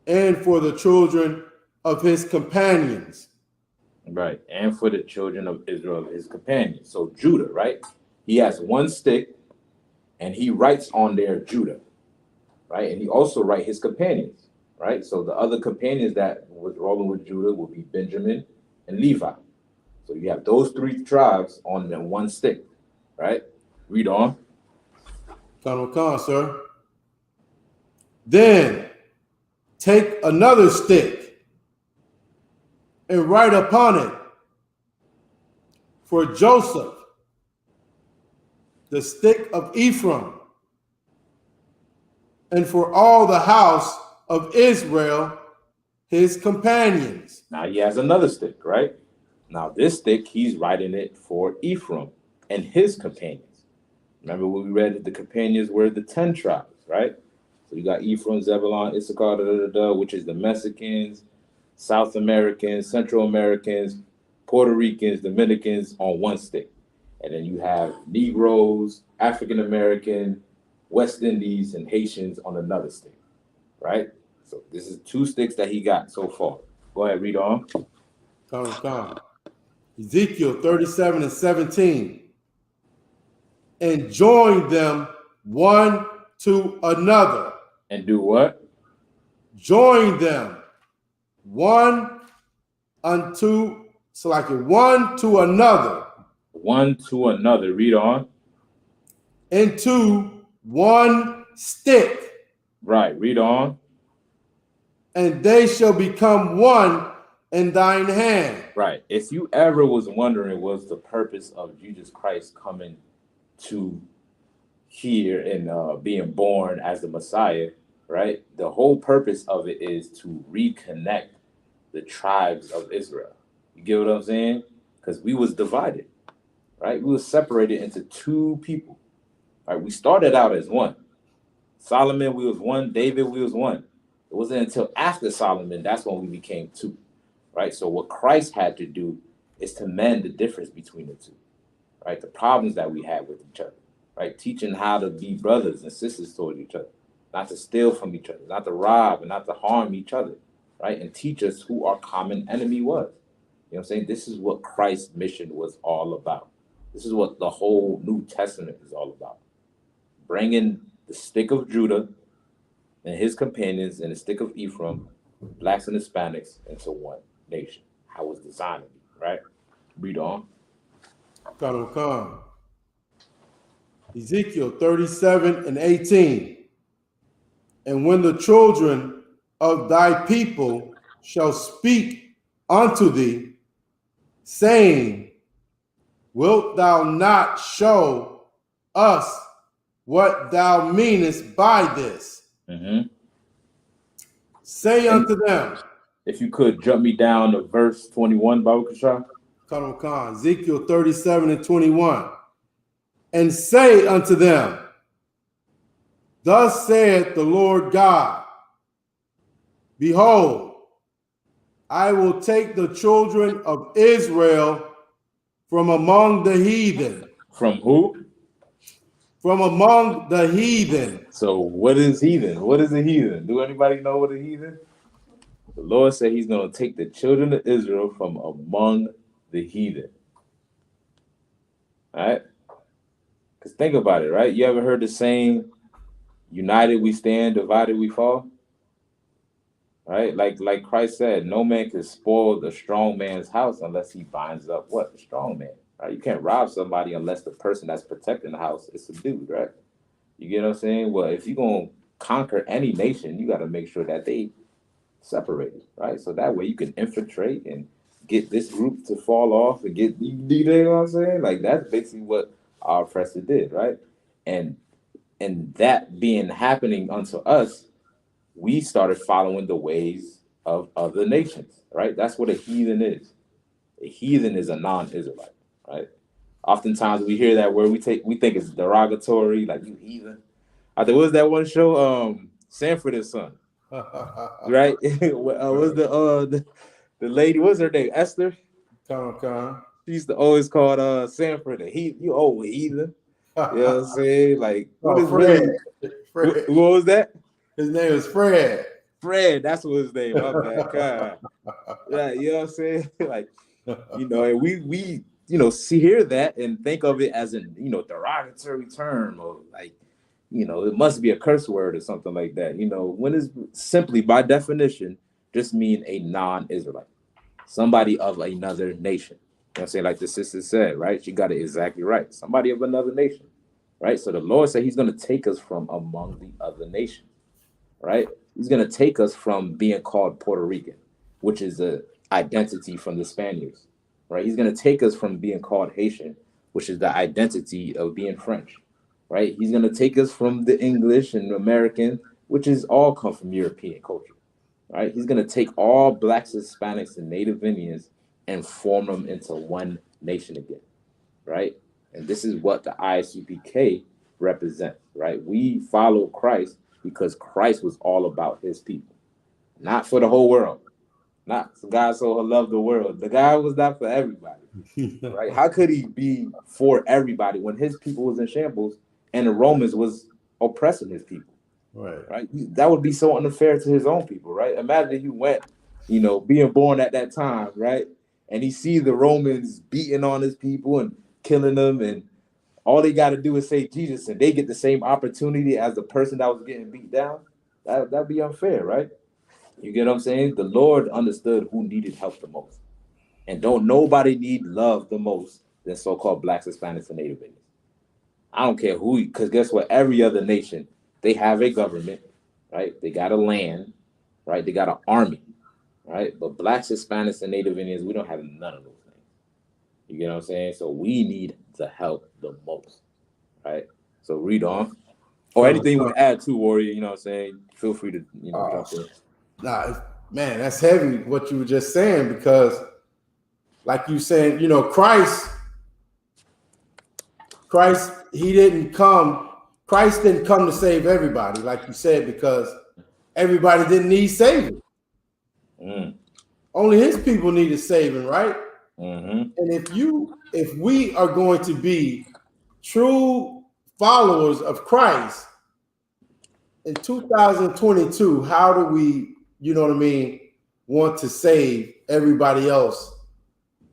and for the children of his companions. Right. And for the children of Israel, his companions. So Judah, right? He has one stick and he writes on there Judah, right? And he also writes his companions, right? So the other companions that was rolling with Judah will be Benjamin and Levi. So you have those three tribes on the one stick, right? Read on. Come, sir. Then take another stick and write upon it for Joseph, the stick of Ephraim, and for all the house of Israel, his companions. Now he has another stick, right? Now this stick, he's writing it for Ephraim and his companions. Remember when we read that the companions were the 10 tribes, right? So you got Ephraim, Zebulon, Issachar, which is the Mexicans, South Americans, Central Americans, Puerto Ricans, Dominicans on one stick. And then you have Negroes, African American, West Indies, and Haitians on another stick, right? So this is 2 sticks that he got so far. Go ahead, read on. Come. Ezekiel 37 and 17. And join them one to another. And do what? Join them one unto, so like it, one to another. One to another. Read on. Into one stick. Right. Read on. And they shall become one in thine hand. Right. If you ever was wondering what's the purpose of Jesus Christ coming to here and being born as the Messiah, right? The whole purpose of it is to reconnect the tribes of Israel. You get what I'm saying? Because we was divided, right? We was separated into 2 people. Right? We started out as one. Solomon, we was one. David, we was one. It wasn't until after Solomon that's when we became 2. Right? So what Christ had to do is to mend the difference between the 2. Right? The problems that we had with each other. Right? Teaching how to be brothers and sisters toward each other. Not to steal from each other, not to rob and not to harm each other. Right? And teach us who our common enemy was. You know what I'm saying? This is what Christ's mission was all about. This is what the whole New Testament is all about. Bringing the stick of Judah and his companions and the stick of Ephraim, blacks and Hispanics, into one nation. How it was designed to be, right? Read on. Come. Ezekiel 37 and 18. And when the children of thy people shall speak unto thee, saying, wilt thou not show us what thou meanest by this? Say unto them. If you could jump me down to verse 21, Babu Kasha. Ezekiel 37 and 21. And say unto them, thus saith the Lord God, behold, I will take the children of Israel from among the heathen. From who? From among the heathen. So what is heathen? What is a heathen? Do anybody know what a heathen? The Lord said he's going to take the children of Israel from among the heathen. All right? Because think about it, right? You ever heard the saying, united we stand, divided we fall? Right? Like Christ said, no man can spoil the strong man's house unless he binds up what? The strong man. Right? You can't rob somebody unless the person that's protecting the house is subdued, right? You get what I'm saying? Well, if you're going to conquer any nation, you got to make sure that they separated, right? So that way you can infiltrate and get this group to fall off and get, you know what I'm saying? Like that's basically what our oppressor did, right? And that being happening unto us, we started following the ways of other nations, right? That's what a heathen is. A heathen is a non-Israelite, right? Oftentimes we hear that word, we think it's derogatory, like you heathen. I think, what was that one show? Sanford and Son, right? What was The lady, what's her name? Esther. Con. She used to always call Sanford the heat. You old heathen. You know what I'm saying? Like, what is Fred. really? Fred. What was that? His name is Fred. Fred. That's what his name. My bad. God. Yeah, you know what I'm saying? Like, you know, and we hear that and think of it as an derogatory term, or like, it must be a curse word or something like that. When it's simply by definition just mean a non-Israelite, somebody of another nation. You know what I'm saying? Like the sister said, right? She got it exactly right. Somebody of another nation, right? So the Lord said he's going to take us from among the other nations, right? He's going to take us from being called Puerto Rican, which is a identity from the Spaniards, right? He's going to take us from being called Haitian, which is the identity of being French, right? He's going to take us from the English and American, which is all come from European culture, right? He's going to take all Blacks, Hispanics, and Native Indians and form them into one nation again, right? And this is what the ISUPK represents, right? We follow Christ because Christ was all about his people, not for the whole world. Not God so loved the world. The guy was not for everybody, right? How could he be for everybody when his people was in shambles and the Romans was oppressing his people? Right? That would be so unfair to his own people, right? Imagine he went, being born at that time, right? And he sees the Romans beating on his people and killing them, and all they got to do is say Jesus, and they get the same opportunity as the person that was getting beat down. That'd be unfair, right? You get what I'm saying? The Lord understood who needed help the most. And don't nobody need love the most than so-called Blacks, Hispanics, and Native Indians. I don't care who, because guess what? Every other nation, they have a government, right? They got a land, right? They got an army, right? But Blacks, Hispanics, and Native Indians, we don't have none of those things. You get what I'm saying? So we need the help the most, right? So read on. Or anything you want to add to, Warrior, you know what I'm saying? Feel free to, jump in. Nah, man, that's heavy what you were just saying, because like you saying, Christ, Christ didn't come to save everybody, like you said, because everybody didn't need saving. Only his people needed saving, right? And if we are going to be true followers of Christ in 2022, how do we, want to save everybody else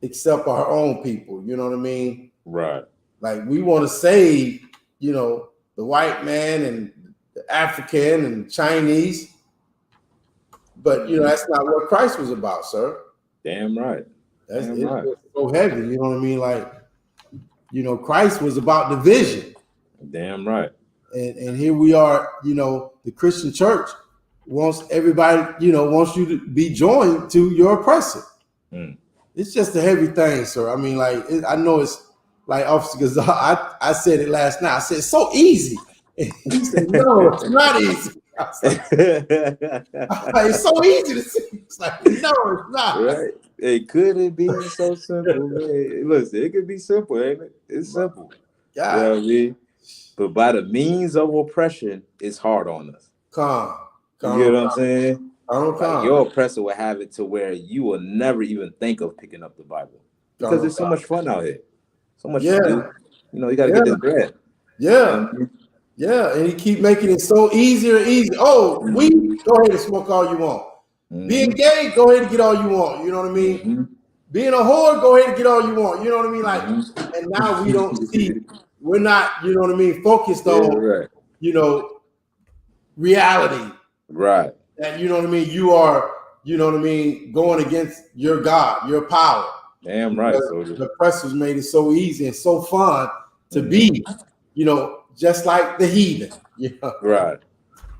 except our own people? You know what I mean? Right. Like we want to save, the white man and the African and Chinese, but that's not what Christ was about, sir. Damn right. It's so heavy. You know what I mean? Like, Christ was about division. Damn right. And here we are, the Christian church wants everybody, wants you to be joined to your oppressor. It's just a heavy thing, sir. I mean, like, I know it's like Officer Gazal, I said it last night. I said, it's so easy. And he said, no, it's not easy. I was like, it's so easy to see. It's like, no, it's not. Right. It couldn't be so simple, man. Listen, it could be simple, ain't it? It's simple. Yeah. You know what I mean? But by the means of oppression, it's hard on us. You get what I'm saying? Like your oppressor will have it to where you will never even think of picking up the Bible. Because there's so much fun out here. So much to do. You got to get this bread. Yeah. Yeah, and he keep making it so easier and easier. Oh, go ahead and smoke all you want. Being gay, go ahead and get all you want. You know what I mean? Being a whore, go ahead and get all you want. You know what I mean? Like, and now we don't see, we're not, you know what I mean, focused on, reality. Right. And you know what I mean? You are, going against your God, your power. Damn right. The oppressors made it so easy and so fun to be, just like the heathen. Right.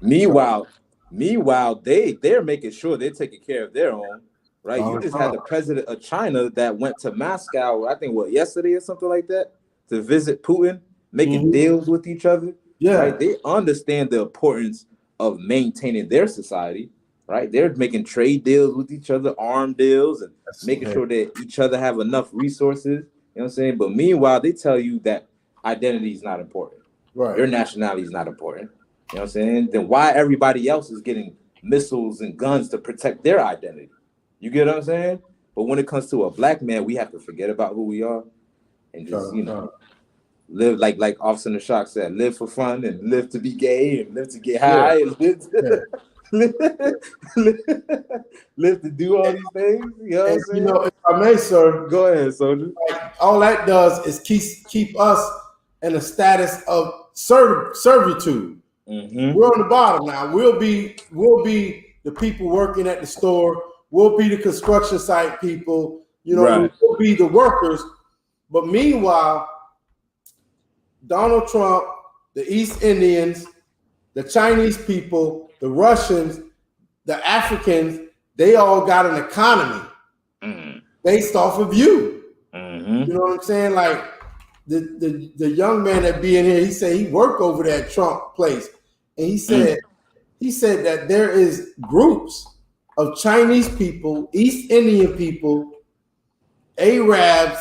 Meanwhile, they're making sure they're taking care of their own. Right. You just had the president of China that went to Moscow, I think yesterday or something like that, to visit Putin, making deals with each other. Yeah. Right. They understand the importance of maintaining their society. Right. They're making trade deals with each other, arm deals, and making sure that each other have enough resources. You know what I'm saying? But meanwhile, they tell you that identity is not important. Right. Your nationality is not important. You know what I'm saying? Then why everybody else is getting missiles and guns to protect their identity? You get what I'm saying? But when it comes to a black man, we have to forget about who we are and just, live like Officer in the Shock said, live for fun and live to be gay and live to get high and live to, live to do all these things. You know what I'm saying? If I may, sir, go ahead, soldier. All that does is keep us in a status of servitude. We're on the bottom now. We'll be the people working at the store. We'll be the construction site people. We'll be the workers. But meanwhile, Donald Trump, the East Indians, the Chinese people, the Russians, the Africans, they all got an economy based off of you. You know what I'm saying? Like the young man that be in here, he said he worked over there at Trump place. And he said that there is groups of Chinese people, East Indian people, Arabs,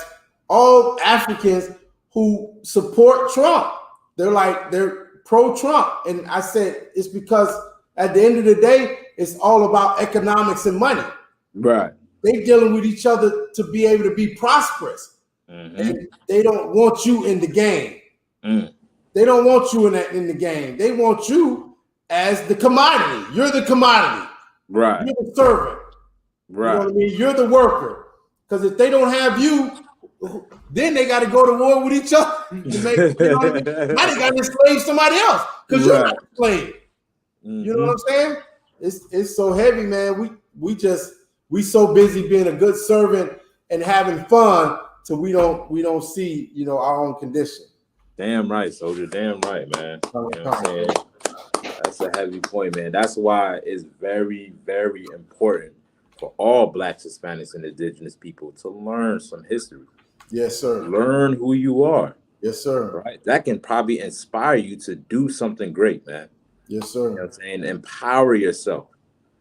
all Africans who support Trump. They're pro-Trump. And I said, it's because at the end of the day, it's all about economics and money. Right. They dealing with each other to be able to be prosperous. And they don't want you in the game. They don't want you in the game. They want you as the commodity. You're the commodity. Right. You're the servant. Right. You know what I mean? You're the worker. Because if they don't have you, then they got to go to war with each other. To make, you know what I mean? Now they got to enslave somebody else because you're not a slave. You know what I'm saying? It's so heavy, man. We so busy being a good servant and having fun till we don't see our own condition. Damn right, soldier. Damn right, man. You know what I'm saying? That's a heavy point, man. That's why it's very, very important for all Blacks, Hispanics, and Indigenous people to learn some history. Yes, sir. Learn who you are. Yes, sir. Right? That can probably inspire you to do something great, man. Yes, sir. You know what I'm saying? Empower yourself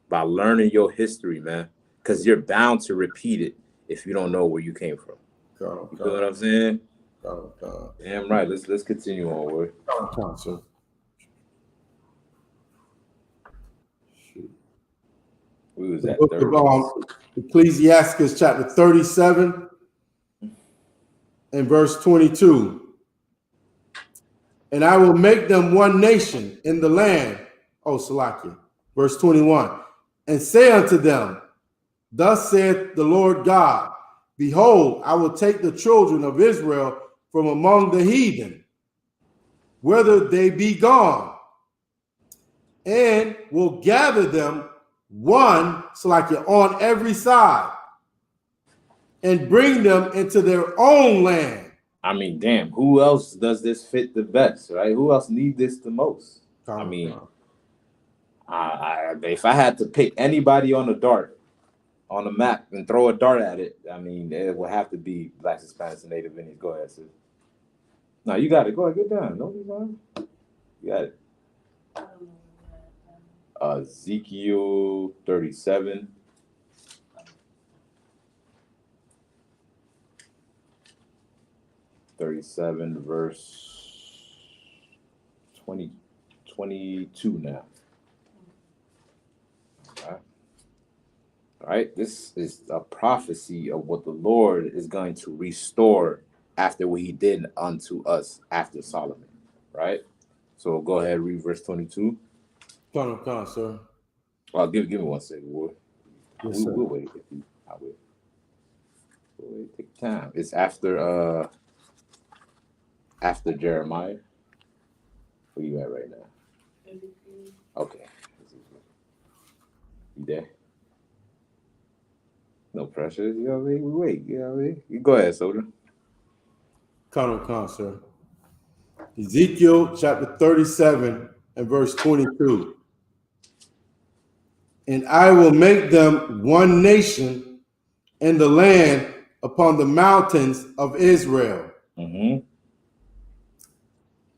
by learning your history, man. Because you're bound to repeat it if you don't know where you came from. You feel what I'm saying? Damn right. Let's continue on, word. Sir. We was at book of Ecclesiastes chapter 37 and verse 22. And I will make them one nation in the land. Oh, Salakia. Verse 21. And say unto them, thus saith the Lord God, behold, I will take the children of Israel from among the heathen, whether they be gone, and will gather them one, Salakia, on every side, and bring them into their own land. I mean, damn, who else does this fit the best, right? Who else need this the most? I mean, if I had to pick anybody on the map and throw a dart at it, I mean, it would have to be Blacks, Hispanics, and Native Indians. Go ahead, sis. No, you got it. Go ahead, get down. No, you got it. Ezekiel 37. Verse 22 now. All right. This is a prophecy of what the Lord is going to restore after what he did unto us after Solomon. Right? So go ahead, read verse 22. Come on, sir. Well, give me 1 second, boy. Yes, We'll wait. I will. We'll wait. Take time. It's after Jeremiah. Where you at right now? Okay. You there? No pressure. You know what I mean? We wait. You know what I mean? You go ahead, soldier. Come on, sir. Ezekiel chapter 37 and verse 22. And I will make them one nation in the land upon the mountains of Israel.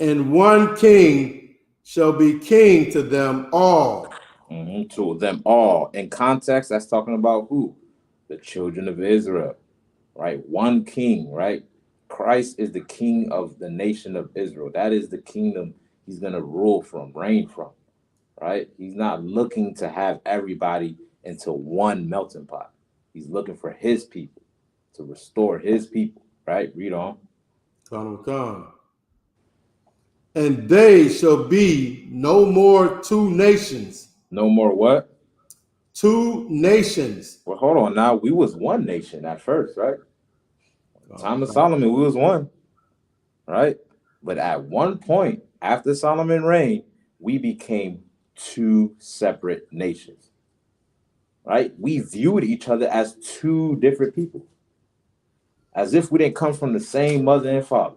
And one king shall be king to them all. To them all. In context, that's talking about who? The children of Israel, right? One king, right? Christ is the king of the nation of Israel. That is the kingdom he's going to rule from, reign from, right? He's not looking to have everybody into one melting pot. He's looking for his people to restore his people, right? Read on. Come. And they shall be no more two nations. No more what? Two nations. Well, hold on now. We was one nation at first, right? Time of Solomon, we was one, right? But at one point, after Solomon reigned, we became two separate nations, right? We viewed each other as two different people, as if we didn't come from the same mother and father,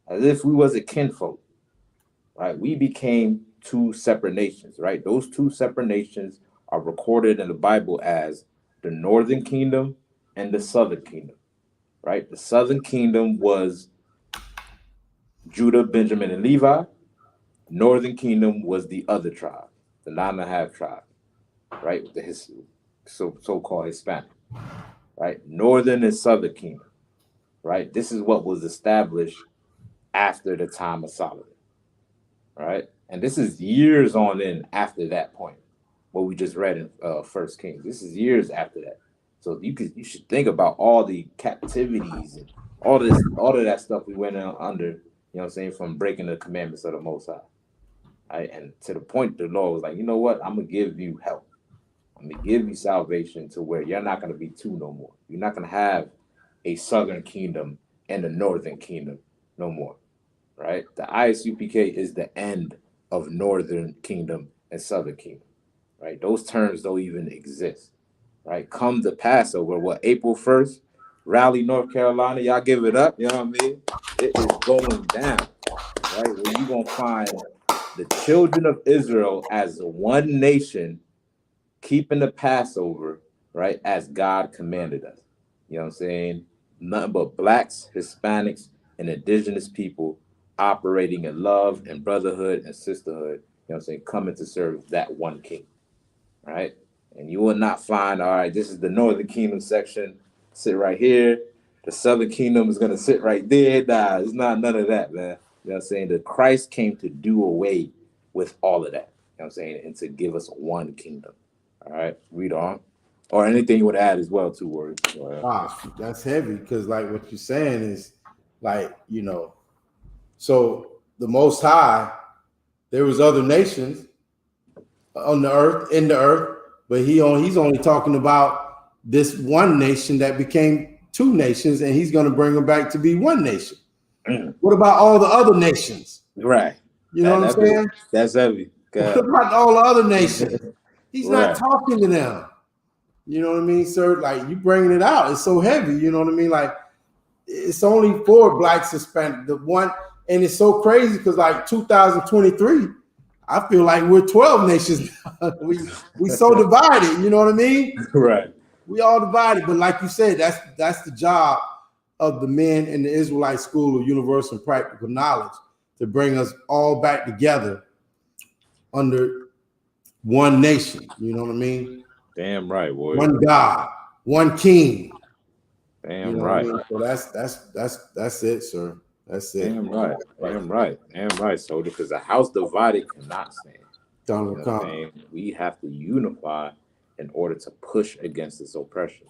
as if we was a kinfolk, right? We became two separate nations, right? Those two separate nations are recorded in the Bible as the northern kingdom and the southern kingdom, right? The southern kingdom was Judah, Benjamin, and Levi. Northern kingdom was the other tribe, the 9.5 tribe, right? The so-called Hispanic, right? Northern and southern kingdom, right? This is what was established after the time of Solomon, right? And this is years on in after that point, what we just read in First Kings. This is years after that. So you should think about all the captivities and all of that stuff we went under, you know what I'm saying, from breaking the commandments of the Most High. Right? And to the point the Lord was like, you know what? I'm gonna give you help. I'm gonna give you salvation to where you're not gonna be two no more. You're not gonna have a southern kingdom and a northern kingdom no more. Right? The ISUPK is the end of northern kingdom and southern kingdom. Right? Those terms don't even exist. Right? Come to Passover, what, April 1st, Raleigh, North Carolina, y'all give it up, you know what I mean? It is going down, right? Where you gonna find the children of Israel as one nation, keeping the Passover, right, as God commanded us. You know what I'm saying? Nothing but blacks, Hispanics, and indigenous people operating in love and brotherhood and sisterhood, you know what I'm saying, coming to serve that one king, right? And you will not find, all right, this is the Northern Kingdom section, sit right here. The Southern Kingdom is going to sit right there. Nah, it's not none of that, man. You know what I'm saying? That Christ came to do away with all of that. You know what I'm saying? And to give us one kingdom. All right, read on. Or anything you would add as well, too, Warrior. Wow, that's heavy because, like, what you're saying is, like, you know, so the Most High, there was other nations on the earth, in the earth, but he's only talking about this one nation that became two nations, and he's going to bring them back to be one nation. What about all the other nations? Right. You know what I'm saying? That's heavy. What about all the other nations? He's not talking to them. You know what I mean, sir? Like, you bringing it out. It's so heavy. You know what I mean? Like, it's only for blacks, Hispanic, the one, and it's so crazy because, like, 2023, I feel like we're 12 nations. we so divided. You know what I mean? Right. We all divided, but like you said, that's the job of the men in the Israelite School of Universal and Practical Knowledge, to bring us all back together under one nation. You know what I mean? Damn right, boy. One God, one King. Damn you know right. I mean? So that's it, sir. That's it. Damn right. Damn right. Damn right, soldier. Because a house divided cannot stand. You know what I'm saying? We have to unify in order to push against this oppression.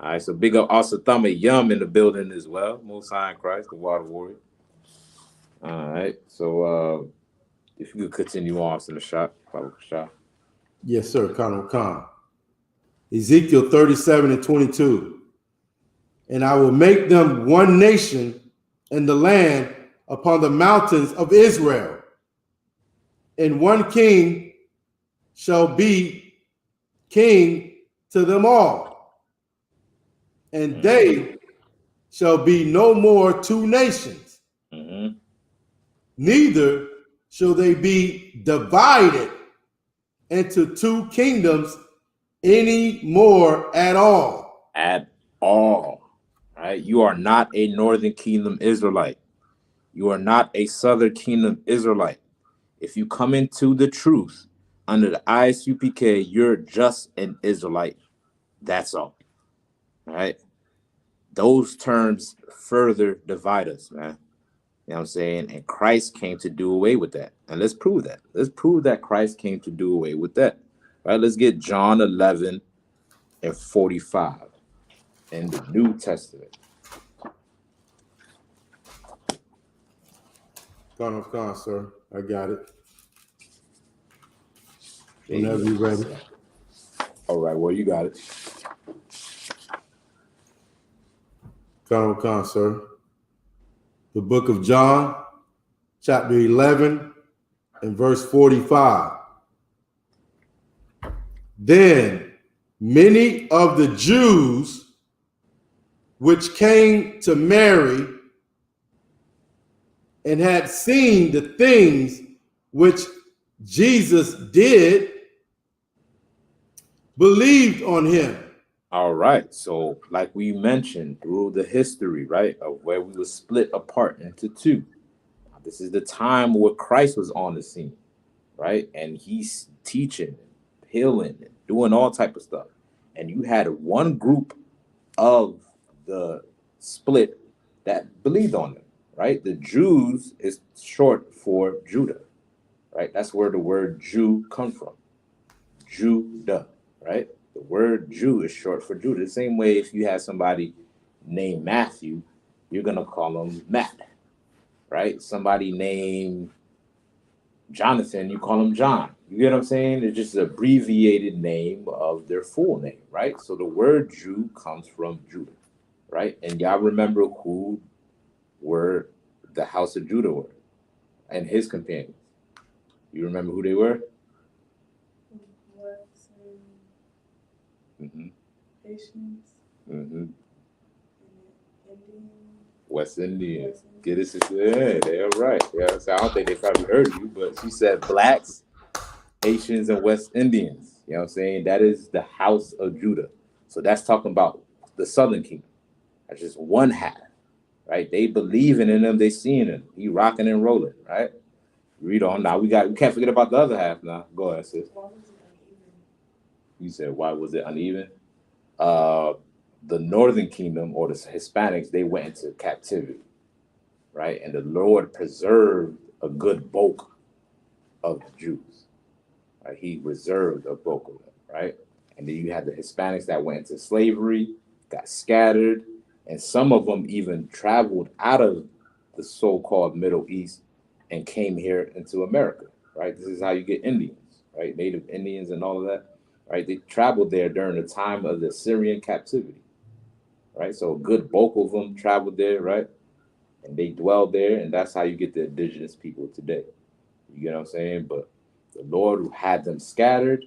All right, so big up Asatama Yum in the building as well. Most High in Christ, the Water Warrior. All right, so if you could continue on in the shot, shot. Yes, sir, Colonel Khan. Ezekiel 37:22. And I will make them one nation in the land upon the mountains of Israel, and one king shall be king to them all, and they shall be no more two nations, neither shall they be divided into two kingdoms any more at all. At all. Right? You are not a Northern Kingdom Israelite. You are not a Southern Kingdom Israelite. If you come into the truth under the ISUPK, you're just an Israelite. That's all. Right? Those terms further divide us, man. You know what I'm saying? And Christ came to do away with that. And let's prove that. Let's prove that Christ came to do away with that. Right? Let's get John 11:45. in the New Testament. Gone, sir. I got it. Whenever you're ready. All right, well, you got it. Gone, sir. The book of John, chapter 11 and verse 45. Then many of the Jews which came to Mary and had seen the things which Jesus did believed on him. All right. So, like we mentioned through the history, right, of where we were split apart into two. This is the time where Christ was on the scene, right? And he's teaching, healing, and doing all type of stuff. And you had one group of the split that believed on him, right? The Jews is short for Judah, right? That's where the word Jew comes from. Judah, right? The word Jew is short for Judah. The same way if you have somebody named Matthew, you're going to call him Matt, right? Somebody named Jonathan, you call him John. You get what I'm saying? It's just an abbreviated name of their full name, right? So the word Jew comes from Judah, right? And y'all remember who were the house of Judah were and his companions. You remember who they were? Mm-hmm. Haitians. Mm-hmm. Indians. West Indians. Get it? Yeah, they're right. Yeah, so I don't think they probably heard you, but she said blacks, Haitians, and West Indians. You know what I'm saying? That is the house of Judah. So that's talking about the southern kingdom. That's just one half, right? They believing in him, they seeing him. He rocking and rolling, right? Read on now. We can't forget about the other half now. Go ahead, sis. You said, why was it uneven? The northern kingdom or the Hispanics, they went into captivity, right? And the Lord preserved a good bulk of the Jews. Right? He reserved a bulk of them, right? And then you had the Hispanics that went into slavery, got scattered, and some of them even traveled out of the so-called Middle East and came here into America, right? This is how you get Indians, right? Native Indians and all of that. Right, they traveled there during the time of the Syrian captivity, right? So a good bulk of them traveled there, right? And they dwelled there, and that's how you get the indigenous people today. You get what I'm saying? But the Lord had them scattered,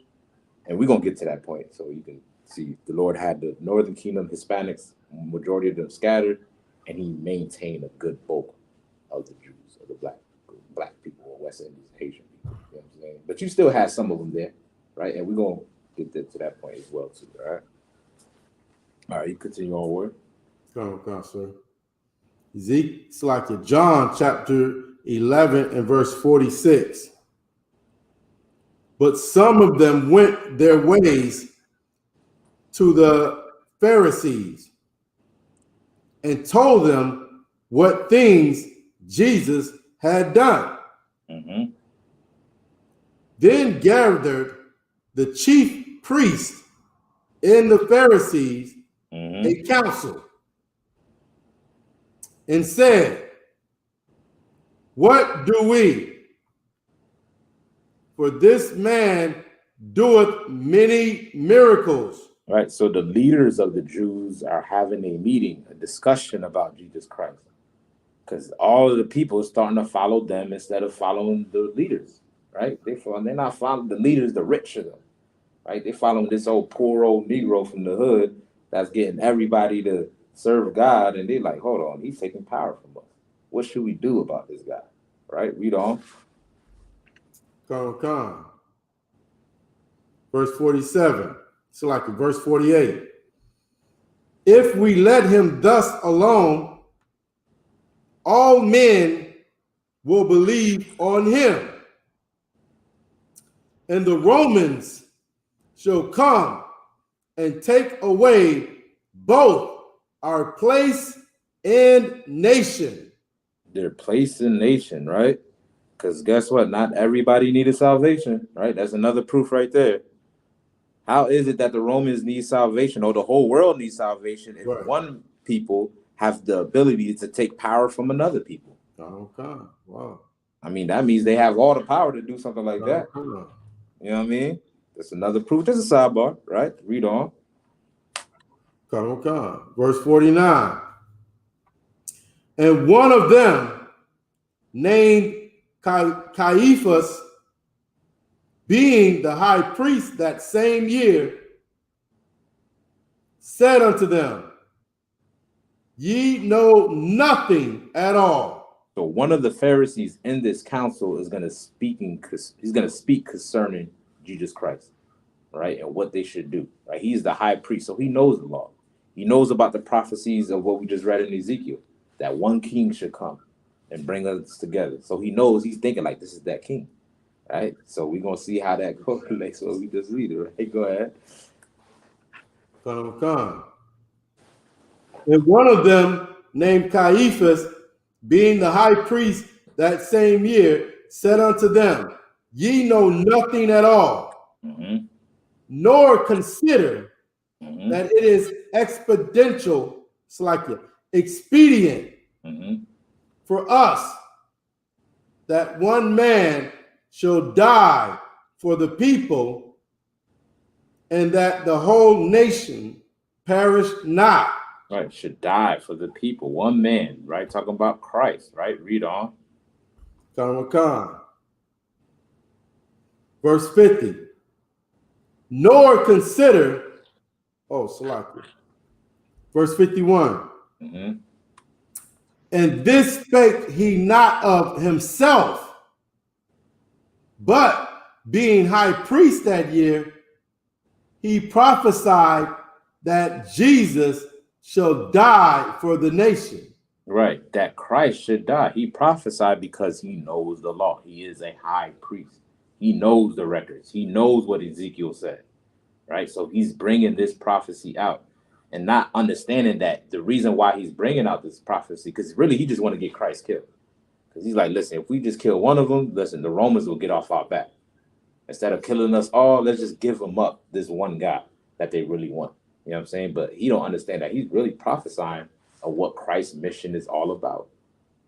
and we're going to get to that point. So you can see the Lord had the northern kingdom Hispanics, majority of them scattered, and he maintained a good bulk of the Jews, of the black people, or West Indies, Haitian people. You know what I'm saying? But you still have some of them there, right? And we're going to get to that point as well too. All right, you continue on, word. Gone, sir. It's like John chapter 11 and verse 46. But some of them went their ways to the Pharisees and told them what things Jesus had done. Mm-hmm. Then gathered the chief priest and the Pharisees a council and said, what do we? For this man doeth many miracles. Right, so the leaders of the Jews are having a meeting, a discussion about Jesus Christ, because all of the people are starting to follow them instead of following the leaders, right? They're not following the leaders, the rich of them. Right, they following this poor old Negro from the hood that's getting everybody to serve God, and they're like, hold on, he's taking power from us. What should we do about this guy? Right, read on. Come. Verse 47. It's like verse 48. If we let him thus alone, all men will believe on him, and the Romans shall come and take away both our place and nation. Their place and nation, right? Because guess what? Not everybody needed salvation, right? That's another proof right there. How is it that the Romans need salvation or the whole world needs salvation if Right. one people have the ability to take power from another people? Okay. Wow. I mean, that means they have all the power to do something like that. Okay. You know what I mean? That's another proof. Just a sidebar, right? Read on. Okay. Verse 49. And one of them, named Caiaphas, being the high priest that same year, said unto them, Ye know nothing at all. So one of the Pharisees in this council is going to speak concerning Jesus Christ, right, and what they should do. Right, he's the high priest, so he knows the law. He knows about the prophecies of what we just read in Ezekiel, that one king should come and bring us together. So he knows, he's thinking like this is that king, right? So we're gonna see how that correlates what we just read, right? Go ahead. And one of them, named Caiaphas, being the high priest that same year, said unto them, Ye know nothing at all, nor consider that it is expedient for us that one man shall die for the people, and that the whole nation perish not. Right, should die for the people. One man, right? Talking about Christ, right? Read on. Verse 50. Nor consider, verse 51. And this spake he not of himself, but being high priest that year, he prophesied that Jesus shall die for the nation. Right, that Christ should die. He prophesied because he knows the law. He is a high priest. He knows the records. He knows what Ezekiel said, right? So he's bringing this prophecy out and not understanding that the reason why he's bringing out this prophecy, because really he just want to get Christ killed. Because he's like, listen, if we just kill one of them, listen, the Romans will get off our back. Instead of killing us all, let's just give them up this one guy that they really want. You know what I'm saying? But he don't understand that he's really prophesying of what Christ's mission is all about,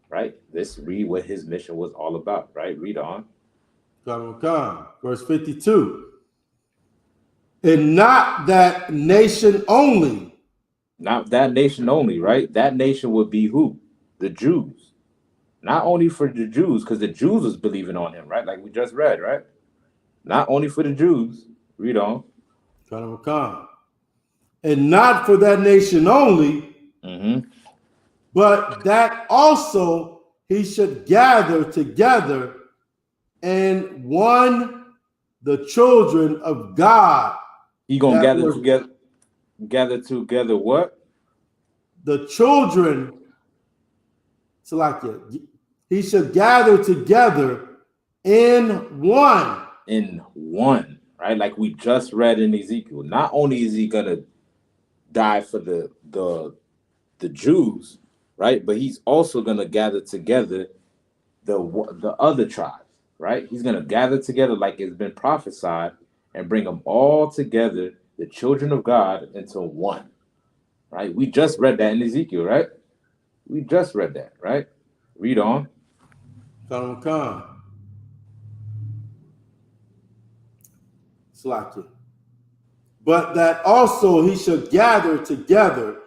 right? Let's read what his mission was all about, right? Read on. Verse 52. And not that nation only. Not that nation only, right? That nation would be who? The Jews. Not only for the Jews, because the Jews was believing on him, right? Like we just read, right? Not only for the Jews. Read on. And not for that nation only, but that also he should gather together and one the children of God. He gonna gather together what? The children, he should gather together in one. In one, right? Like we just read in Ezekiel. Not only is he gonna die for the Jews, right? But he's also gonna gather together the other tribes, right? He's gonna gather together like it's been prophesied and bring them all together, the children of God, into one, right? We just read that in Ezekiel, right? We just read that, right? Read on. But that also he should gather together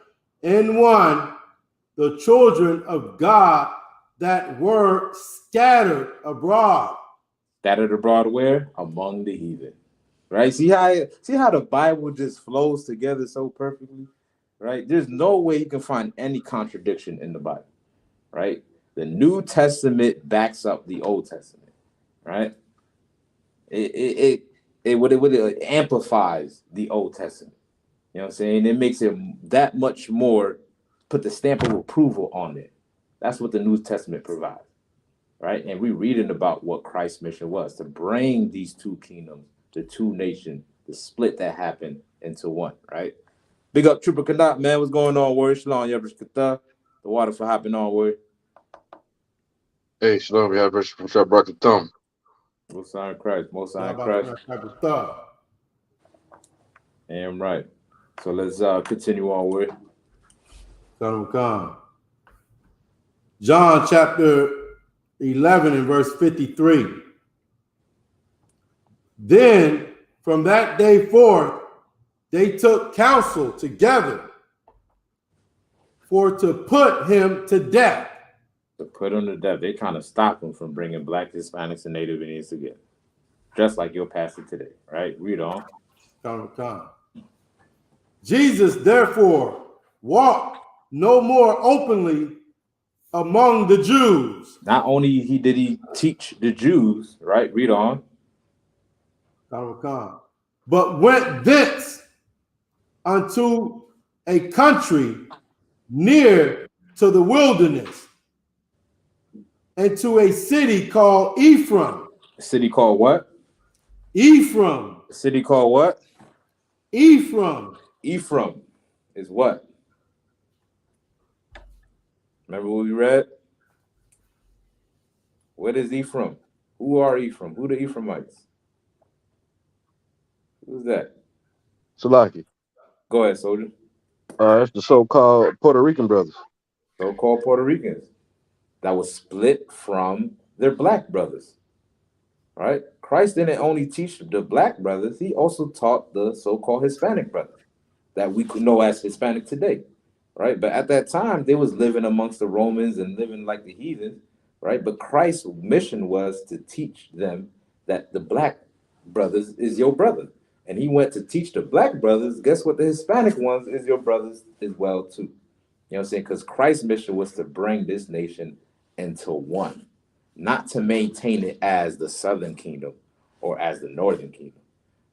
in one the children of God that were scattered abroad. Scattered abroad where? Among the heathen. Right? See how the Bible just flows together so perfectly? Right? There's no way you can find any contradiction in the Bible. Right? The New Testament backs up the Old Testament. Right? It amplifies the Old Testament. You know what I'm saying? It makes it that much more, put the stamp of approval on it. That's what the New Testament provides. Right? And we're reading about what Christ's mission was, to bring these two kingdoms, the two nations, the split that happened into one, right? Big up Trooper Kanat, man. What's going on, word? Shalom, Yabrish Kata. The water for hopping on, word. Hey, Shalom, Yabrish from Shabbat Thumb. Most High Christ, Most High Christ. Damn right. So let's continue on with. John chapter 11 and verse 53. Then from that day forth, they took counsel together for to put him to death. To put him to death. They trying to stop him from bringing Black, Hispanics, and Native Indians together. Just like your pastor today, right? Read on. Jesus therefore walked no more openly among the Jews. Not only did he teach the Jews, right? Read on. But went thence unto a country near to the wilderness, and to a city called Ephraim. A city called what? Ephraim. A city called what? Ephraim. Ephraim is what? Remember what we read? What is Ephraim? Who are Ephraim? Who the Ephraimites? Who's that? Salaki. Go ahead, soldier. That's the so-called Puerto Rican brothers. So-called Puerto Ricans that was split from their Black brothers, right? Christ didn't only teach the Black brothers, he also taught the so-called Hispanic brothers that we could know as Hispanic today, right? But at that time, they was living amongst the Romans and living like the heathens, right? But Christ's mission was to teach them that the Black brothers is your brother. And he went to teach the Black brothers, guess what? The Hispanic ones is your brothers as well, too. You know what I'm saying? Because Christ's mission was to bring this nation into one, not to maintain it as the Southern Kingdom or as the Northern Kingdom,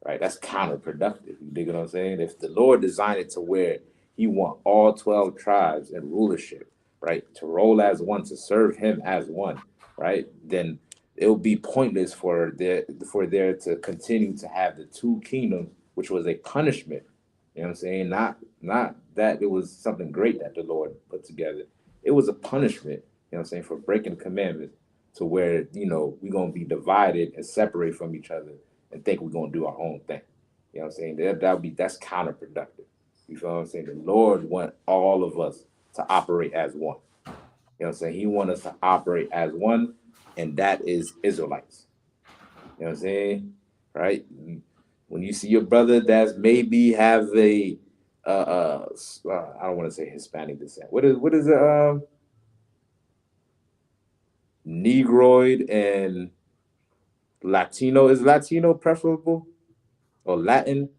right? That's counterproductive. You dig what I'm saying? If the Lord designed it to where he want all 12 tribes and rulership, right, to roll as one, to serve him as one, right, then it would be pointless for there to continue to have the two kingdoms, which was a punishment. You know what I'm saying? Not that it was something great that the Lord put together. It was a punishment, you know what I'm saying, for breaking the commandments, to where, you know, we're going to be divided and separate from each other and think we're going to do our own thing. You know what I'm saying? That's counterproductive. You feel what I'm saying? The Lord want all of us to operate as one. You know what I'm saying? He wants us to operate as one, and that is Israelites. You know what I'm saying? Right? When you see your brother that's maybe have a I don't want to say Hispanic descent. What is it? Negroid and Latino. Is Latino preferable or Latin?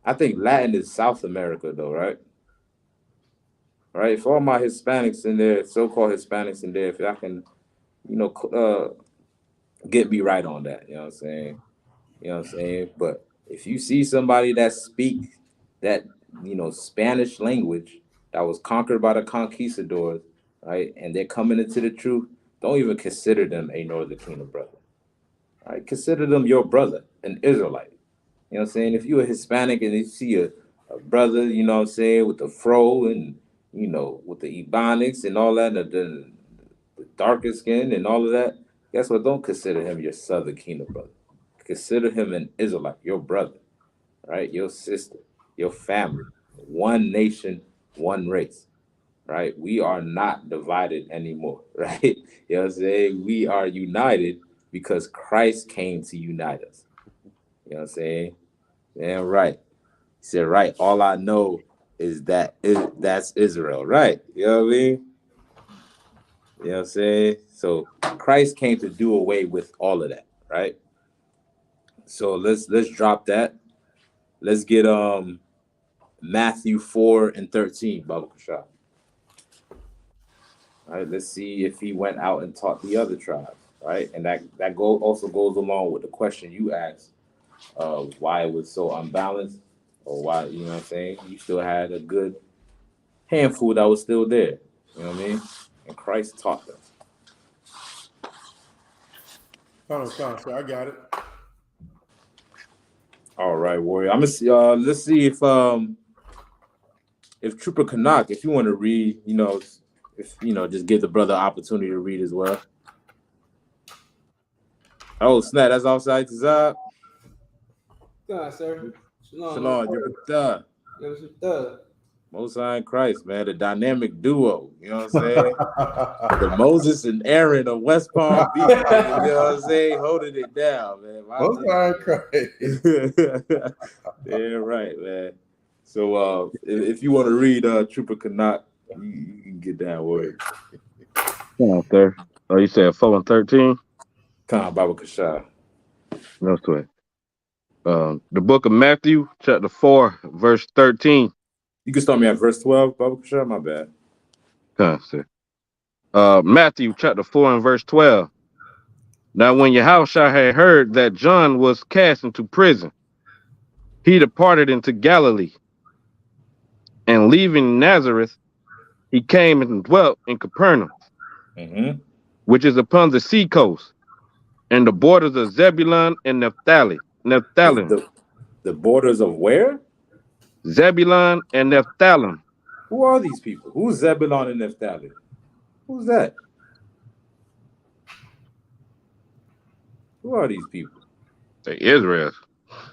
I think Latin is South America, though, right? Right. For all my Hispanics in there, so-called Hispanics in there, if y'all can, you know, get me right on that. You know what I'm saying? You know what I'm saying? But if you see somebody that speak that, you know, Spanish language that was conquered by the conquistadors, right, and they're coming into the truth, don't even consider them a Northern Kingdom brother. Right? Consider them your brother, an Israelite. You know what I'm saying? If you're a Hispanic and you see a brother, you know what I'm saying, with the fro and, you know, with the Ebonics and all that, the darker skin and all of that, guess what? Don't consider him your Southern Kingdom brother. Consider him an Israelite, your brother, right? Your sister, your family. One nation, one race, right? We are not divided anymore, right? You know what I'm saying? We are united because Christ came to unite us. You know what I'm saying? Yeah, right. He said, right, all I know is that's Israel, right? You know what I mean? You know what I'm saying? So Christ came to do away with all of that, right? So let's drop that. Let's get Matthew 4:13, Baba Kashab. All right, let's see if he went out and taught the other tribes, right? And that also goes along with the question you asked, why it was so unbalanced, or why, you know what I'm saying, you still had a good handful that was still there. You know what I mean? And Christ taught them. I got it. All right, warrior. I'm gonna see. Let's see if Trooper Canuck, if you want to read, you know, if you know, just give the brother opportunity to read as well. Oh snap! That's outside Tazab. Nah, sir. Shalom, Jupiter. Most High in Christ, man. The dynamic duo. You know what I'm saying? The Moses and Aaron of West Palm Beach. Nigga, you know what I'm saying? Holding it down, man. Most High in Christ. Yeah, right, man. So if you want to read Trooper Canuck, you can get down with it. Come on, sir. Oh, you said 4 and 13? Come on, Baba Kashah. No sweat. The book of Matthew, chapter 4, verse 13. You can start me at verse 12, Baba Kashah. My bad. Come on, sir. Matthew, chapter 4 and verse 12. Now, when Yahushua had heard that John was cast into prison, he departed into Galilee. And leaving Nazareth, he came and dwelt in Capernaum, which is upon the sea coast, and the borders of Zebulun and Naphtali. The borders of where? Zebulun and Naphtali. Who are these people? Who's Zebulun and Naphtali? Who's that? Who are these people? The Israel.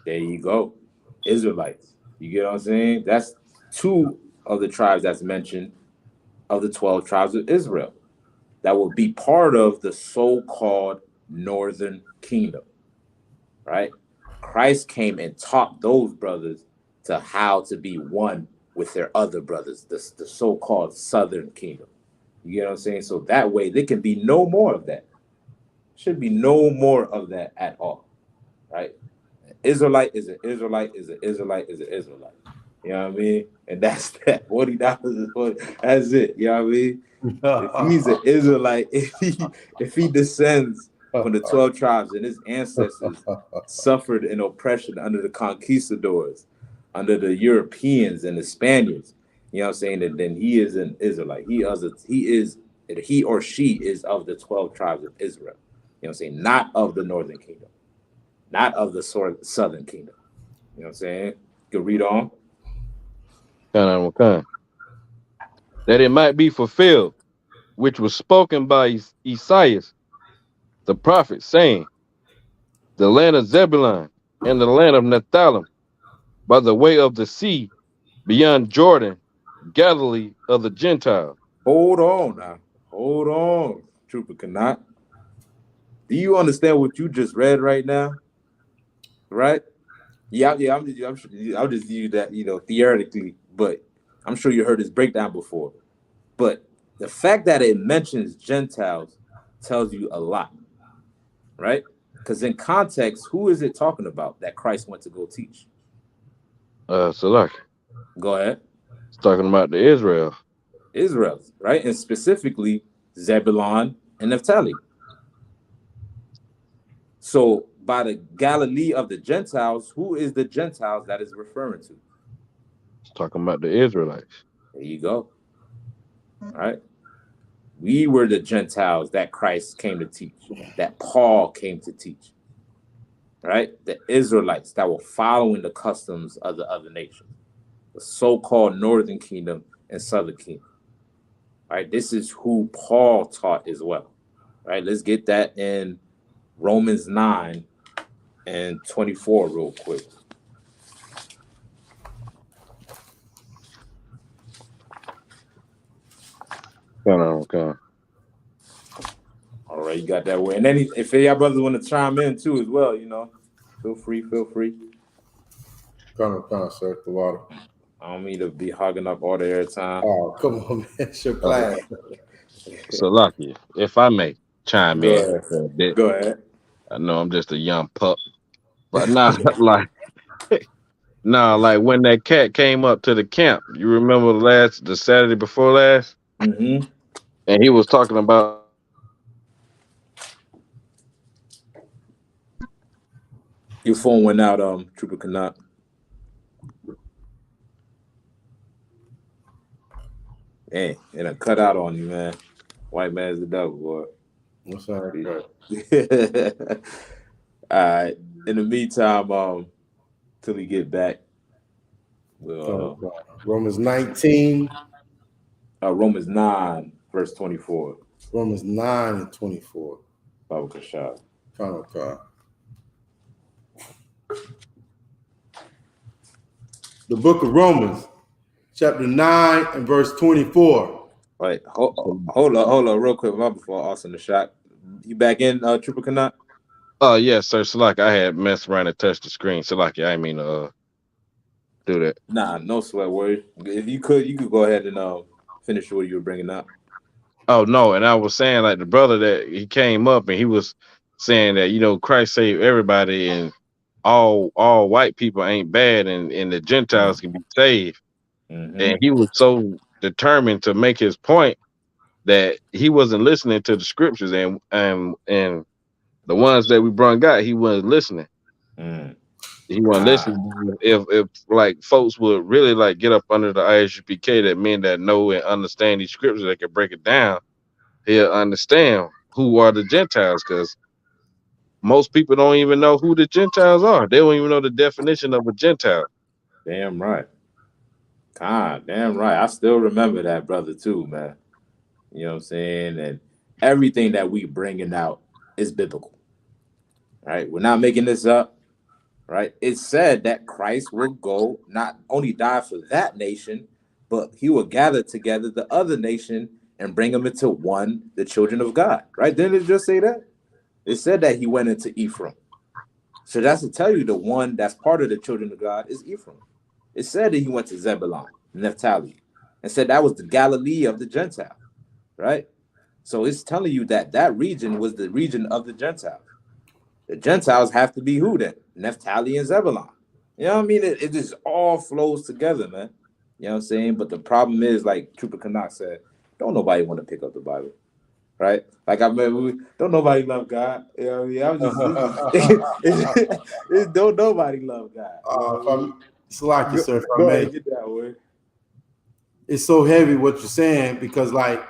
There you go. Israelites. You get what I'm saying? That's 2 of the tribes that's mentioned of the 12 tribes of Israel that will be part of the so-called northern kingdom, right? Christ came and taught those brothers to how to be one with their other brothers, the so-called southern kingdom. You get what I'm saying? So that way there can be no more of that. Should be no more of that at all, right? Israelite is an Israelite is an Israelite is an Israelite. You know what I mean? And that's that. $40 is 40. That's it. You know what I mean? If he's an Israelite, if he descends from the 12 tribes and his ancestors suffered in oppression under the conquistadors, under the Europeans and the Spaniards, you know what I'm saying? And then he is an Israelite. He or she is of the 12 tribes of Israel. You know what I'm saying? Not of the northern kingdom. Not of the southern kingdom. You know what I'm saying? You can read on. That it might be fulfilled, which was spoken by Isaiah, the prophet, saying, the land of Zebulun and the land of Naphtali, by the way of the sea, beyond Jordan, Galilee of the Gentiles. Hold on now. Hold on, Trooper Canuck. Do you understand what you just read right now? Right? Yeah. I'll just use that, theoretically, but I'm sure you heard this breakdown before. But the fact that it mentions Gentiles tells you a lot, right? Because in context, who is it talking about that Christ went to go teach? Salak. Go ahead. It's talking about the Israel, right? And specifically Zebulun and Naphtali. So by the Galilee of the Gentiles, who is the Gentiles that is referring to? It's talking about the Israelites. There you go. All right. We were the Gentiles that Christ came to teach, that Paul came to teach. Right? The Israelites that were following the customs of the other nations, the so-called northern kingdom and southern kingdom. Right? This is who Paul taught as well. Right? Let's get that in Romans 9 and 24 real quick. Okay. All right, you got that way. And then if y'all brothers want to chime in too as well, feel free. Come on, sir, the water. I don't mean to be hogging up all the airtime. Oh, come on, man. It's your class. So lucky, if I may chime in for a bit. Go ahead. I know I'm just a young pup, but like when that cat came up to the camp, you remember the Saturday before last? Mm-hmm. And he was talking about your phone went out, Trooper Canuck. Hey, and I cut out on you, man. White man's the devil, boy. What's all right? All right. In the meantime, till we get back, we'll Romans 19. Romans 9, verse 24. Romans 9 and 24. Baba Kashab. the book of Romans, chapter 9 and verse 24. Wait, hold up, real quick, before Austin the shot. You back in, Trooper Canuck? Yes, sir. So like I had messed around and touched the screen. So like I didn't mean to do that. Nah, no sweat word. If you could go ahead and finish what you were bringing up. Oh no, and I was saying like the brother that he came up and he was saying that, you know, Christ saved everybody and all white people ain't bad and the Gentiles can be saved. Mm-hmm. And he was so determined to make his point that he wasn't listening to the scriptures and the ones that we brought out, he wasn't listening. He wasn't listening. If like folks would really like get up under the ISUPK, that men that know and understand these scriptures, that can break it down, he'll understand who are the Gentiles, because most people don't even know who the Gentiles are. They don't even know the definition of a Gentile. Damn right. God, damn right. I still remember that, brother, too, man. You know what I'm saying? And everything that we bringing out is biblical, right? We're not making this up, right? It said that Christ will go, not only die for that nation, but he will gather together the other nation and bring them into one, the children of God, right? Didn't it just say that? It said that he went into Ephraim. So that's to tell you the one that's part of the children of God is Ephraim. It said that he went to Zebulun, Naphtali, and said that was the Galilee of the Gentile, right? So it's telling you that that region was the region of the Gentiles. The Gentiles have to be who then? Naphtali and Zebulun. You know what I mean? It just all flows together, man. You know what I'm saying? But the problem is, like Trooper Canuck said, don't nobody want to pick up the Bible, right? Like I remember, don't nobody love God. You know what I mean? Don't nobody love God. Salaki, sir, if I Go may. ahead, get that way. It's so heavy what you're saying because, like,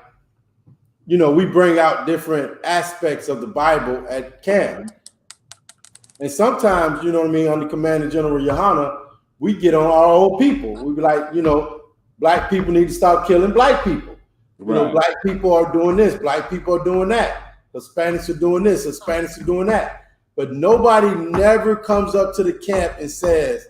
you know, we bring out different aspects of the Bible at camp. And sometimes, you know what I mean, under Commander General Yohana, we get on our old people. We be like, you know, black people need to stop killing black people. You know, black people are doing this, black people are doing that. Hispanics are doing this, Hispanics are doing that. But nobody never comes up to the camp and says,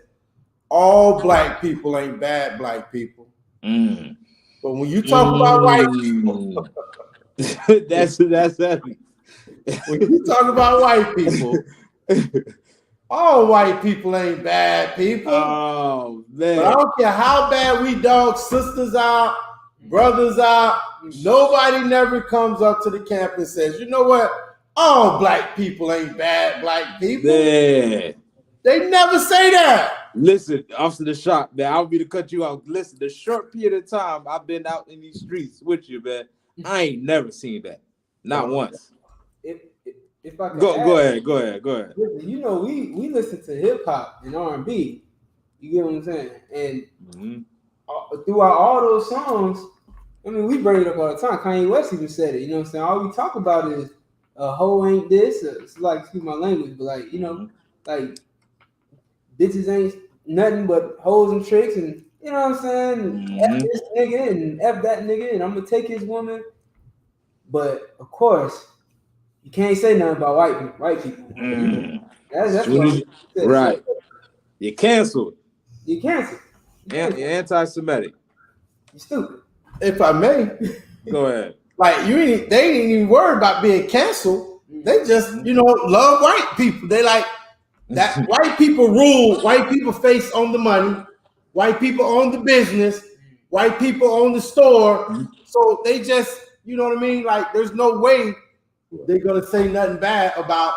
all black people ain't bad black people. But when you talk about white people, that's heavy. When you talk about white people, all white people ain't bad people. Oh man! But I don't care how bad we dog sisters are, brothers are. Nobody never comes up to the camp and says, "You know what? All black people ain't bad black people." Man. They never say that. Listen, Officer the Shop, man, I don't mean to cut you out. Listen, the short period of time I've been out in these streets with you, man, I ain't never seen that. Not once. If I could go ahead. Listen, you know, we listen to hip hop and R&B. You get what I'm saying? And throughout all those songs, I mean, we bring it up all the time. Kanye West even said it. You know what I'm saying? All we talk about is a hoe ain't this. It's like, excuse my language, but like, you know, like bitches ain't nothing but hoes and tricks, and you know what I'm saying? F this nigga and F that nigga, and I'm gonna take his woman. But of course, you can't say nothing about white people. That's what right. You're canceled. You canceled. You're anti-Semitic. You stupid. If I may, go ahead. Like they ain't even worried about being canceled. They just, you know, love white people. They like that white people rule, white people face on the money, white people own the business, white people own the store. So they just, you know what I mean? Like there's no way they're gonna say nothing bad about,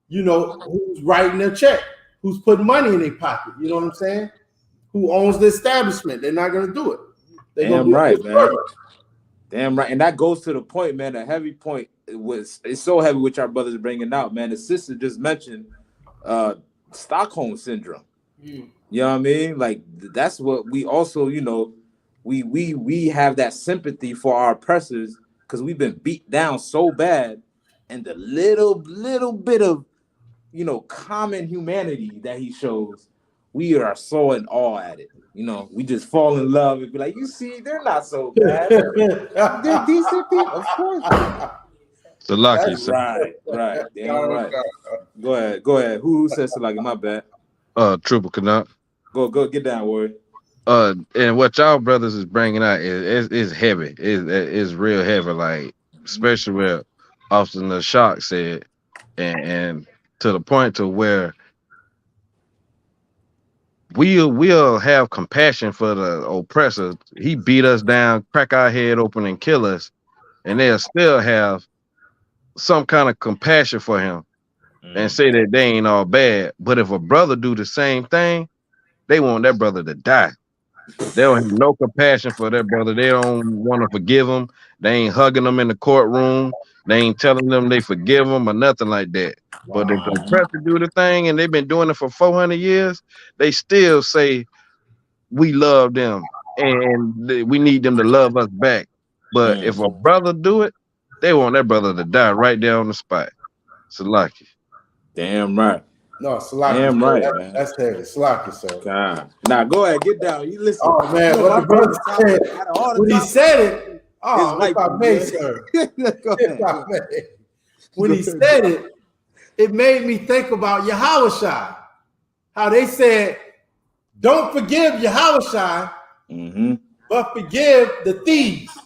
you know, who's writing their check, who's putting money in their pocket. You know what I'm saying? Who owns the establishment? They're not gonna do it. Damn right, man. Damn right, and that goes to the point, man. A heavy point. It's so heavy, which our brothers are bringing out, man. The sister just mentioned Stockholm syndrome. You know what I mean? Like that's what we also, you know, we have that sympathy for our oppressors because we've been beat down so bad, and the little bit of, you know, common humanity that he shows, we are so in awe at it. You know, we just fall in love and be like, you see, they're not so bad. They're decent people, of course. Salaki, right. Damn right. Go ahead. Who said Salaki? My bad. Trooper Canuck. Go get down, Warrior. And what y'all brothers is bringing out is heavy. It's real heavy. Like especially where Austin the Shock said, and to the point to where we'll have compassion for the oppressor. He beat us down, crack our head open, and kill us, and they'll still have some kind of compassion for him and say that they ain't all bad. But if a brother do the same thing, they want that brother to die. They don't have no compassion for their brother. They don't want to forgive him. They ain't hugging them in the courtroom. They ain't telling them they forgive them or nothing like that. But if the oppressor do the thing and they've been doing it for 400 years, they still say we love them and we need them to love us back. But if a brother do it, they want that brother to die right there on the spot. Salaki. Damn right. No, Salaki. Damn right, man. That's heavy. Salaki, sir. God. Now go ahead, get down. You listen. Oh man, what the brother said when he said it. Oh, if I may, sir. If I may. When he said it, it made me think about Yahushua. How they said, don't forgive Yahushua, but forgive the thieves.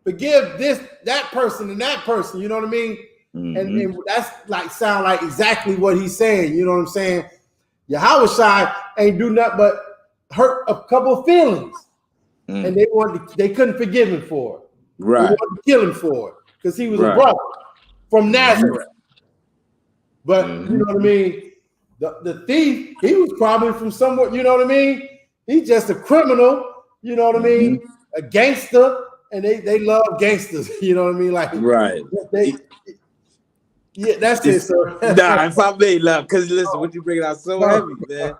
Forgive this, that person, and that person. You know what I mean? And that's like sound like exactly what he's saying. You know what I'm saying? Yahushua ain't do nothing but hurt a couple of feelings, and they couldn't forgive him for it. Right? They wanted to kill him for it because he was a brother from Nazareth. But you know what I mean? The thief, he was probably from somewhere. You know what I mean? He's just a criminal. You know what I mean? A gangster, and they love gangsters. You know what I mean? Like yeah, that's it, sir. Nah, if I may love, because listen, what you bringing out so heavy, man.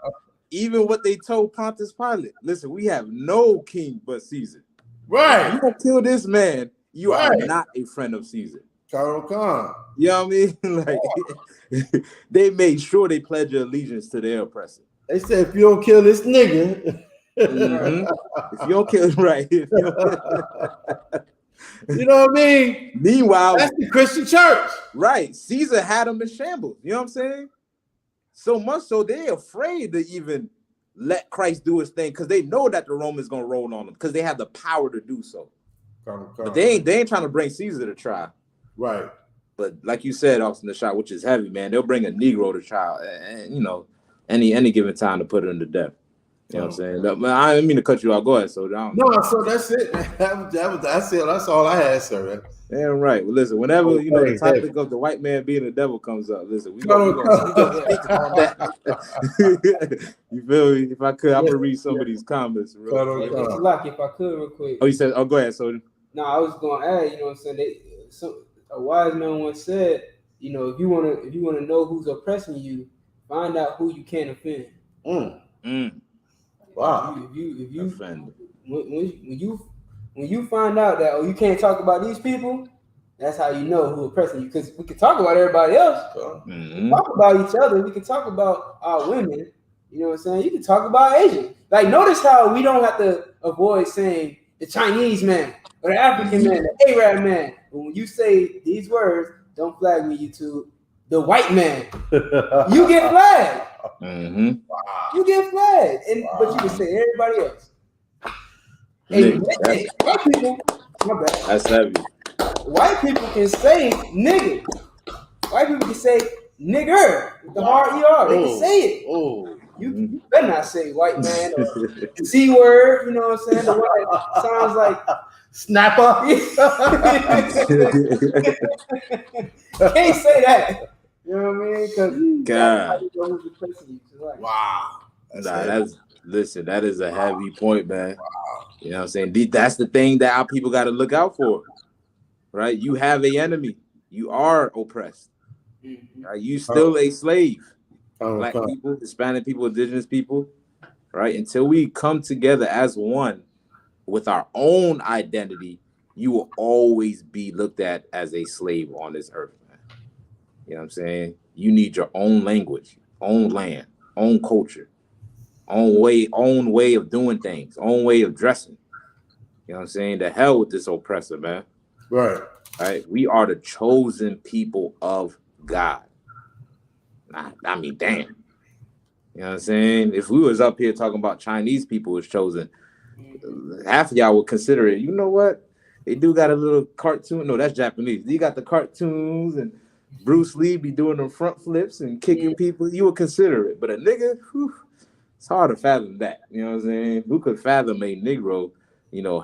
Even what they told Pontius Pilate, listen, we have no king but Caesar. Right. You gonna kill this man, you are not a friend of Caesar. Carl Khan. You know what I mean? Like they made sure they pledged allegiance to their oppressor. They said, if you don't kill this nigga, if you don't kill right. You know what I mean? Meanwhile, that's the Christian church. Right. Caesar had them in shambles. You know what I'm saying? So much so they're afraid to even let Christ do his thing because they know that the Romans gonna roll on them because they have the power to do so. But they ain't trying to bring Caesar to trial. Right. But like you said, Austin the Shot, which is heavy, man, they'll bring a Negro to trial and you know, any given time to put him to death. You know what I'm saying? I didn't mean to cut you off. Go ahead, so no, so that's it. That's it. That's all I had, sir. Damn right. Well, listen, whenever you know the topic of the white man being the devil comes up, listen, we gonna speak on that. You feel me? If I could, I'm gonna read some of these comments. Like, if I could, real quick. Oh, you said? Oh, go ahead, so. No, I was gonna add. You know what I'm saying? A wise man once said, you know, if you wanna know who's oppressing you, find out who you can't offend. Wow. If you when you find out that you can't talk about these people, that's how you know who oppressing you. Because we can talk about everybody else. We can talk about each other. We can talk about our women. You know what I'm saying? You can talk about Asians. Like notice how we don't have to avoid saying the Chinese man or the African man, the Arab man. But when you say these words, don't flag me, YouTube. The white man, you get flagged. You get flagged, but you can say everybody else. Hey, white people, my bad. That's heavy. White people can say nigga. White people can say nigger with the hard ER. They can say it. You better not say white man or C word. You know what I'm saying? The word sounds like snapper. Can't say that. You know what I mean? God. Wow. That is a heavy point, man. Wow. You know what I'm saying? That's the thing that our people got to look out for, right? You have an enemy. You are oppressed. Right? You still a slave. Black people, Hispanic people, indigenous people, right? Until we come together as one with our own identity, you will always be looked at as a slave on this earth. You know what I'm saying? You need your own language, own land, own culture, own way of doing things, own way of dressing. You know what I'm saying? The hell with this oppressor, man. Right. Right. We are the chosen people of God. I mean, damn. You know what I'm saying? If we was up here talking about Chinese people was chosen, half of y'all would consider it. You know what? They do got a little cartoon. No, that's Japanese. You got the cartoons and Bruce Lee be doing them front flips and kicking people. You would consider it. But a nigga, whew, it's hard to fathom that. You know what I'm saying? Who could fathom a Negro,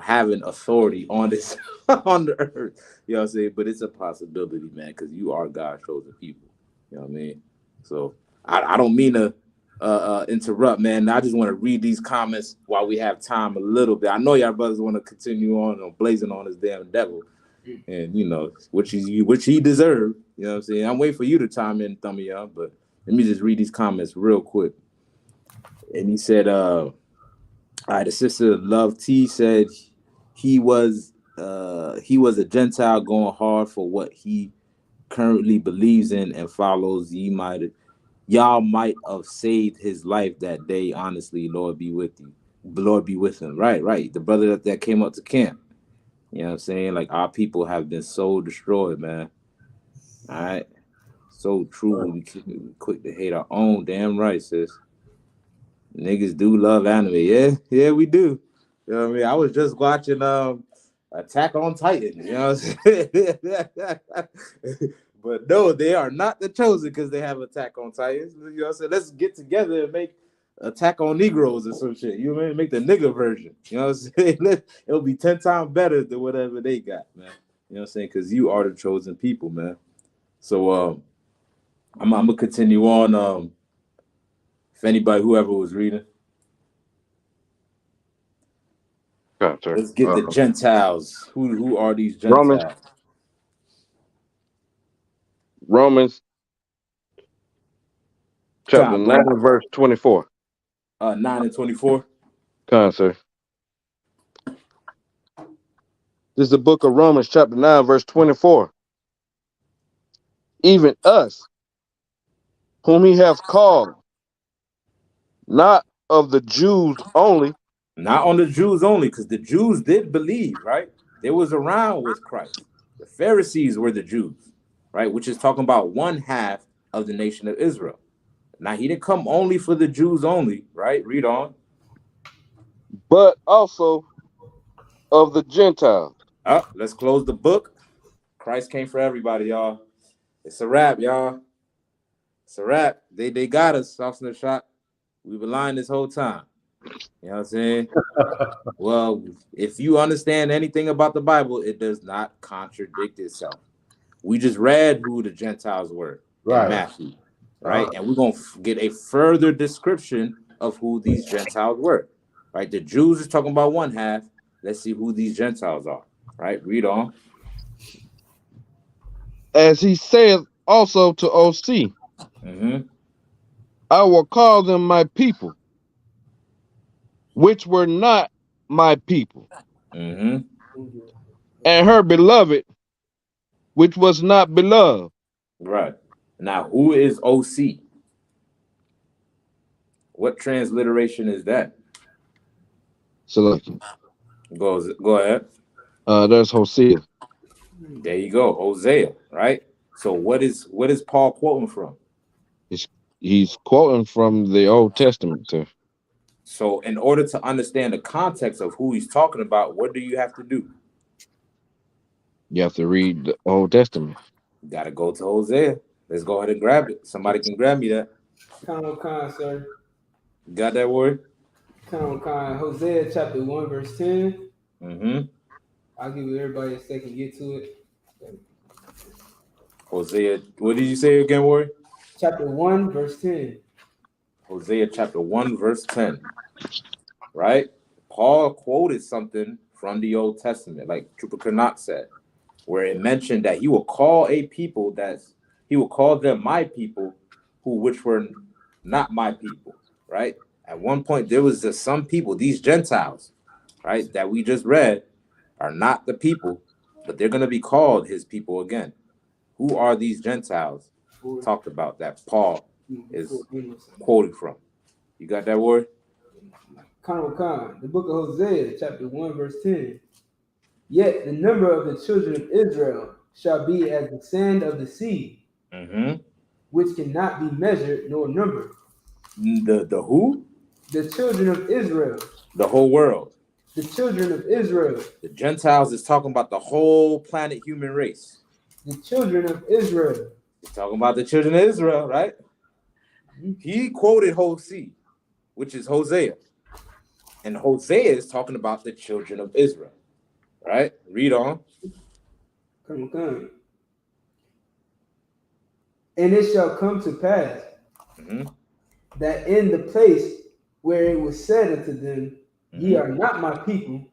having authority on this on the earth? You know what I'm saying? But it's a possibility, man, because you are God's chosen people. You know what I mean? So I don't mean to interrupt, man. I just want to read these comments while we have time a little bit. I know y'all brothers want to continue on blazing on this damn devil, and which he deserved. You know what I'm saying? I'm waiting for you to chime in, some of y'all, but let me just read these comments real quick. And he said, all right, the sister Love T said he was a Gentile going hard for what he currently believes in and follows. Y'all might have saved his life that day. Honestly, Lord be with you. The Lord be with him. Right. The brother that came up to camp. You know what I'm saying? Like, our people have been so destroyed, man. All right. So true. We quick to hate our own. Damn right, sis. Niggas do love anime. Yeah, we do. You know what I mean? I was just watching Attack on Titan. You know what I'm saying? But no, they are not the chosen because they have Attack on Titans. You know what I'm saying? Let's get together and make Attack on Negroes or some shit. You know what I mean? Make the nigga version. You know what I'm saying? It'll be 10 times better than whatever they got, man. You know what I'm saying? Because you are the chosen people, man. So I'm gonna continue on. If anybody, whoever was reading, let's get the Gentiles. Who are these Gentiles? Romans chapter 9 verse 24. 9 and 24. Come on, sir. This is the book of Romans chapter 9 verse 24. Even us, whom he hath called, not of the Jews only. Not on the Jews only, because the Jews did believe, right? They was around with Christ. The Pharisees were the Jews, right? Which is talking about one half of the nation of Israel. Now, he didn't come only for the Jews only, right? Read on. But also of the Gentiles. Let's close the book. Christ came for everybody, y'all. It's a wrap, y'all. It's a wrap. They got us off in the shot. We were lying this whole time. You know what I'm saying? Well, if you understand anything about the Bible, it does not contradict itself. We just read who the Gentiles were in Matthew, right? And we're going to get a further description of who these Gentiles were, right? The Jews is talking about one half. Let's see who these Gentiles are, right? Read on. As he saith also to OC, I will call them my people, which were not my people, and her beloved, which was not beloved. Right. Now, who is OC? What transliteration is that? Selection. Go ahead. There's Hosea. There you go, Hosea, right? So what is Paul quoting from? He's quoting from the Old Testament, sir. So in order to understand the context of who he's talking about, what do you have to do? You have to read the Old Testament. You got to go to Hosea. Let's go ahead and grab it. Somebody can grab me that. Con, sir. Got that word? Con. Hosea chapter 1 verse 10. I'll give everybody a second to get to it. Hosea, what did you say again, word? Chapter 1 verse 10. Hosea chapter 1 verse 10. Right? Paul quoted something from the Old Testament, like Trooper Karnak said, where it mentioned that he will call them my people, which were not my people, right? At one point, there was just some people, these Gentiles, right, that we just read are not the people, but they're going to be called his people again. Who are these Gentiles talked about that Paul is quoting from? You got that word? Con. The book of Hosea, chapter 1, verse 10. Yet the number of the children of Israel shall be as the sand of the sea, which cannot be measured nor numbered. The who? The children of Israel. The whole world. The children of Israel. The Gentiles is talking about the whole planet human race. The children of Israel. He's talking about the children of Israel, right? He quoted Hosea, which is Hosea. And Hosea is talking about the children of Israel, right? Read on. Come. And it shall come to pass that in the place where it was said unto them, ye are not my people,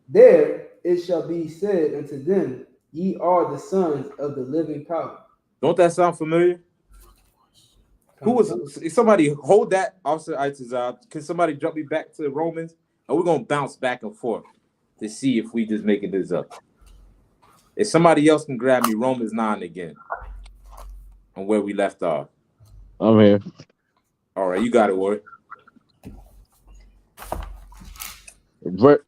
there it shall be said unto them, ye are the sons of the living power. Don't that sound familiar? Who was somebody hold that, Officer Itazab? Can somebody jump me back to Romans? And we're gonna bounce back and forth to see if we just making this up. If somebody else can grab me Romans 9 again on where we left off. I'm here. All right, you got it, Ward.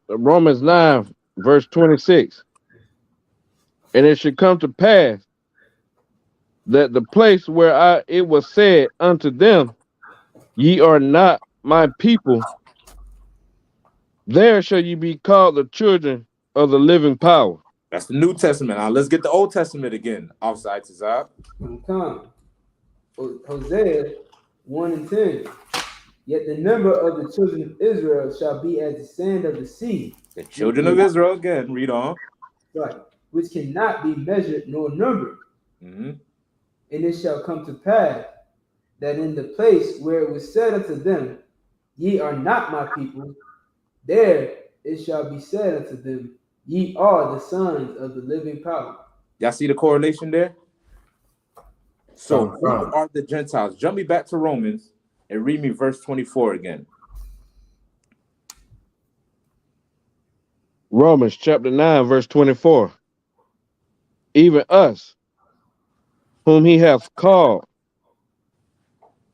Romans 9, verse 26. And it should come to pass that the place where it was said unto them, ye are not my people, there shall ye be called the children of the living power. That's the New Testament. Now let's get the Old Testament again, Officer Itazab. Come. Hosea 1 and 10. Yet the number of the children of Israel shall be as the sand of the sea. The children of Israel again. Read on. Right. Which cannot be measured nor numbered. And it shall come to pass that in the place where it was said unto them, ye are not my people, there it shall be said unto them, ye are the sons of the living power. Y'all see the correlation there? So who are the Gentiles? Jump me back to Romans and read me verse 24 again. Romans chapter 9, verse 24. Even us, whom he hath called,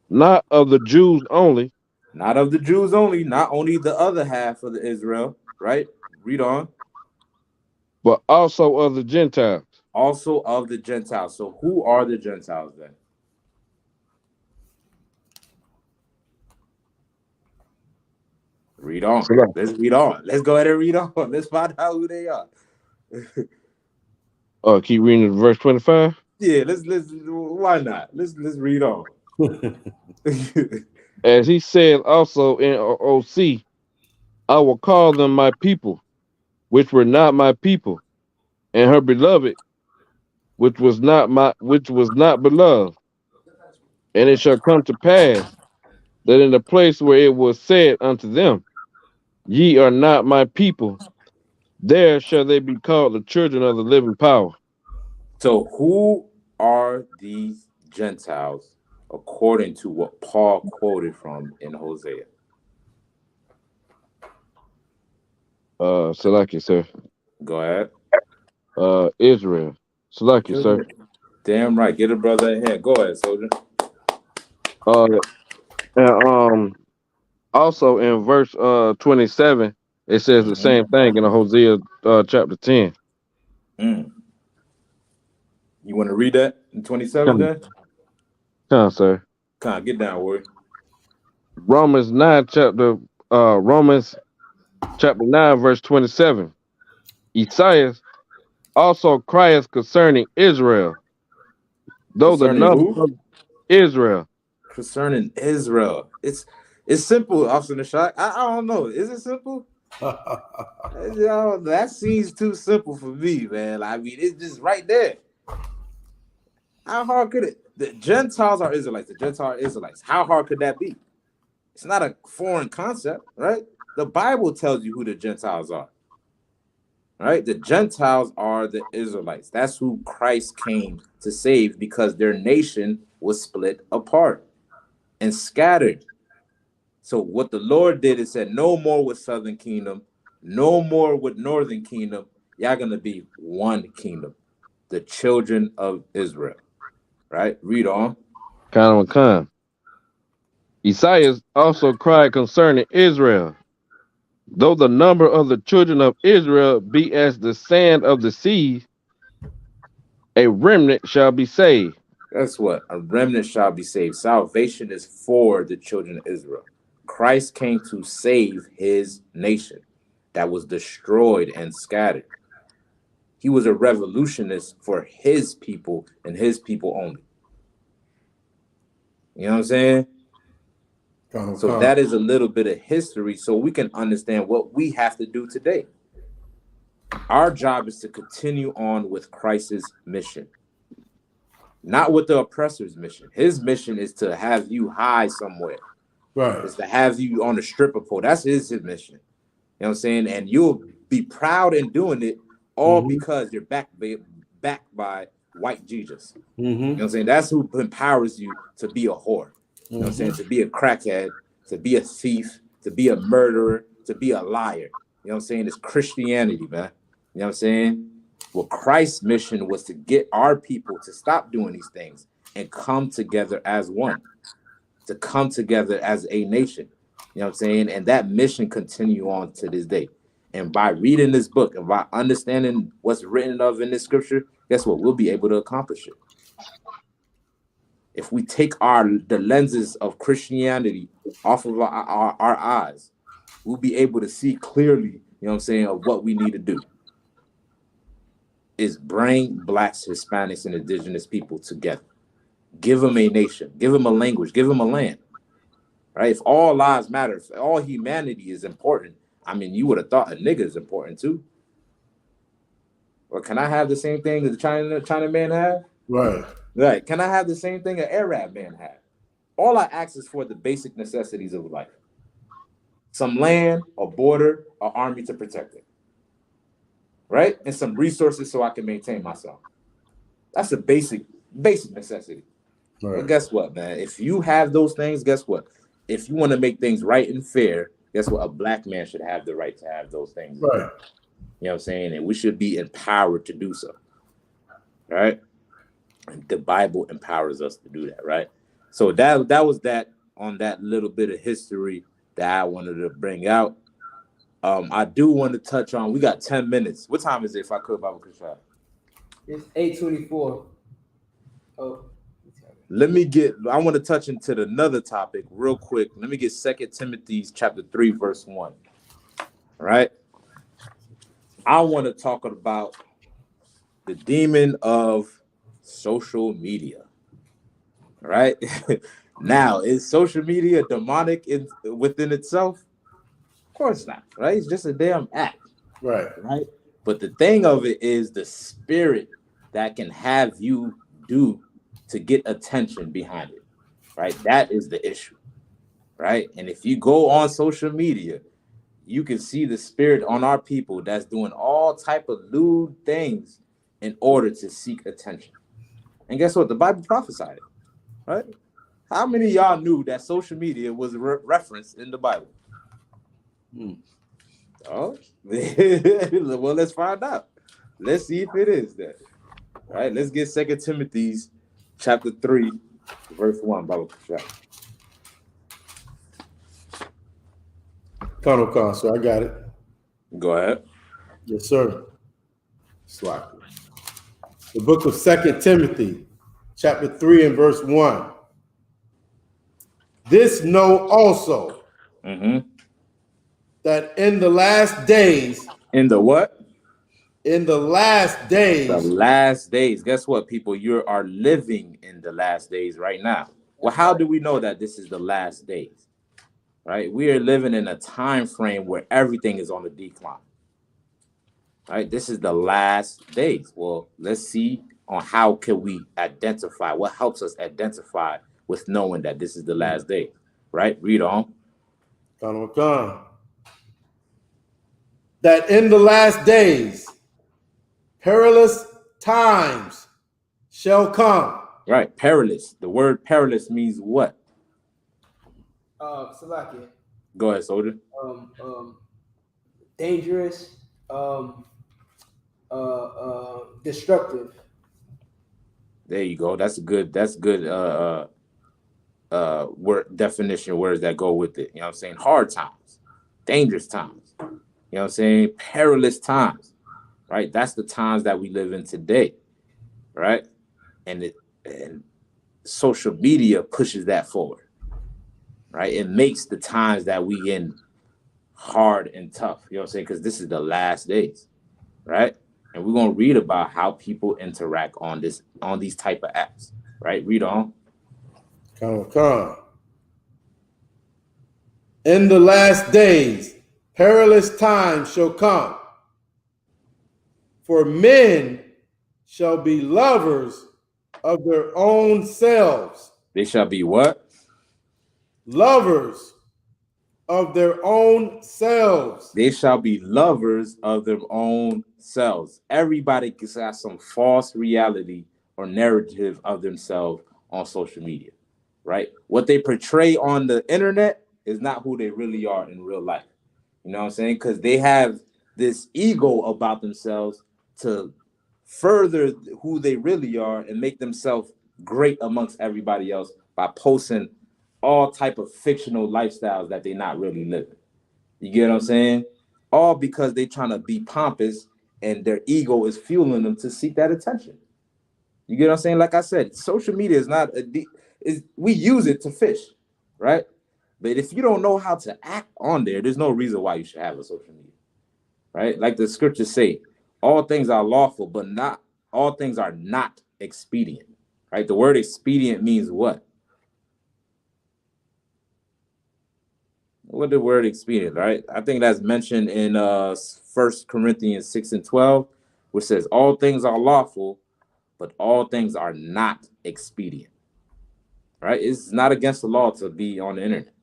not of the Jews only. Not of the Jews only, not only the other half of the Israel, right? Read on. But also of the Gentiles. Also of the Gentiles. So who are the Gentiles then? Read on. Let's read on. Let's go ahead and read on. Let's find out who they are. Keep reading verse 25. Yeah, let's why not? Let's read on. As he said also in OC, I will call them my people, which were not my people, and her beloved, which was not beloved. And it shall come to pass that in the place where it was said unto them, ye are not my people, there shall they be called the children of the living power. So who are these Gentiles according to what Paul quoted from in Hosea? Salaki, sir. Go ahead. Israel. Salaki, sir. Damn right. Get a brother in here. Go ahead, soldier. And also in verse 27, it says the same thing in Hosea chapter 10. You want to read that in 27 then? Come on, sir. Come on, get down, word. Romans chapter 9, verse 27. Isaiah also crieth concerning Israel, though Concerning the number of Israel. Concerning Israel. It's simple, Officer Nishak. I don't know. Is it simple? That seems too simple for me, man. I mean, it's just right there. How hard could it? The Gentiles are Israelites. The Gentiles are Israelites. How hard could that be? It's not a foreign concept, right? The Bible tells you who the Gentiles are, right? The Gentiles are the Israelites. That's who Christ came to save because their nation was split apart and scattered. So what the Lord did is said, no more with Southern Kingdom, no more with Northern Kingdom. Y'all going to be one kingdom, the children of Israel. Right? Read on. Khan. Isaiah also cried concerning Israel, though the number of the children of Israel be as the sand of the sea, a remnant shall be saved. Guess what? A remnant shall be saved. Salvation is for the children of Israel. Christ came to save his nation that was destroyed and scattered. He was a revolutionist for his people and his people only. You know what I'm saying? So that is a little bit of history so we can understand what we have to do today. Our job is to continue on with Christ's mission, not with the oppressor's mission. His mission is to have you high somewhere. Right. It's to have you on a stripper pole. That's his mission. You know what I'm saying? And you'll be proud in doing it all because you're backed by white Jesus. You know what I'm saying? That's who empowers you to be a whore. You know what I'm saying? To be a crackhead, to be a thief, to be a murderer, to be a liar. You know what I'm saying? It's Christianity, man. You know what I'm saying? Well, Christ's mission was to get our people to stop doing these things and come together as one, to come together as a nation. You know what I'm saying? And that mission continue on to this day. And by reading this book and by understanding what's written of in this scripture, guess what? We'll be able to accomplish it. If we take the lenses of Christianity off of our eyes, we'll be able to see clearly, you know what I'm saying, of what we need to do. Is bring blacks, Hispanics, and indigenous people together. Give them a nation, give them a language, give them a land. Right? If all lives matter, if all humanity is important, I mean, you would have thought a nigga is important too. Or can I have the same thing that the China man have? Right. Right. Can I have the same thing an Arab man had? All I ask is for the basic necessities of life. Some land, a border, an army to protect it. Right? And some resources so I can maintain myself. That's a basic necessity. Right. But guess what, man? If you have those things, guess what? If you want to make things right and fair, guess what? A black man should have the right to have those things. Right. You know what I'm saying? And we should be empowered to do so. Right? The Bible empowers us to do that, right? So that was that on that little bit of history that I wanted to bring out. I do want to touch on. We got 10 minutes. What time is it? If I could, Bible Kushai? It's 8:24. Oh. I want to touch into another topic real quick. Let me get 2 Timothy chapter 3, verse 1. All right. I want to talk about the demon of social media. All right. Now, is social media demonic within itself? Of course not. Right. It's just a damn app. Right. Right. But the thing of it is the spirit that can have you do to get attention behind it. Right. That is the issue. Right. And if you go on social media, you can see the spirit on our people that's doing all type of lewd things in order to seek attention. And guess what? The Bible prophesied it, right? How many of y'all knew that social media was referenced in the Bible? Oh, well, let's find out. Let's see if it is that. All right, let's get 2 Timothy chapter 3, verse 1. Bible. Con, so I got it. Go ahead. Yes, sir. Slack. The book of 2 Timothy, chapter 3 and verse 1. This know also that in the last days. In the what? In the last days. The last days. Guess what, people? You are living in the last days right now. Well, how do we know that this is the last days? Right? We are living in a time frame where everything is on the decline. Right? This is the last days. Well, let's see on how can we identify, what helps us identify with knowing that this is the last day. Right? Read on. That in the last days, perilous times shall come. Right, perilous. The word perilous means what? Salakia. Go ahead, soldier. Dangerous, destructive. There you go. That's good word definition words that go with it. You know what I'm saying? Hard times, dangerous times. You know what I'm saying? Perilous times. Right? That's the times that we live in today. Right? And social media pushes that forward, right? It makes the times that we in hard and tough, you know what I'm saying? Because this is the last days, right? And we're gonna read about how people interact on these type of apps, right? Read on. Come. In the last days, perilous times shall come. For men shall be lovers of their own selves. They shall be what? Lovers of their own selves. They shall be lovers of their own selves. Everybody got some false reality or narrative of themselves on social media, right? What they portray on the internet is not who they really are in real life. You know what I'm saying? Because they have this ego about themselves to further who they really are and make themselves great amongst everybody else by posting all type of fictional lifestyles that they're not really living. You get what I'm saying? All because they're trying to be pompous and their ego is fueling them to seek that attention. You get what I'm saying? Like I said, social media is not we use it to fish, right? But if you don't know how to act on there's no reason why you should have a social media, right? Like the scriptures say, all things are lawful, but not all things are not expedient, right? The word expedient means what? What the word expedient, right? I think that's mentioned in 1 Corinthians 6:12, which says all things are lawful, but all things are not expedient, right? It's not against the law to be on the internet.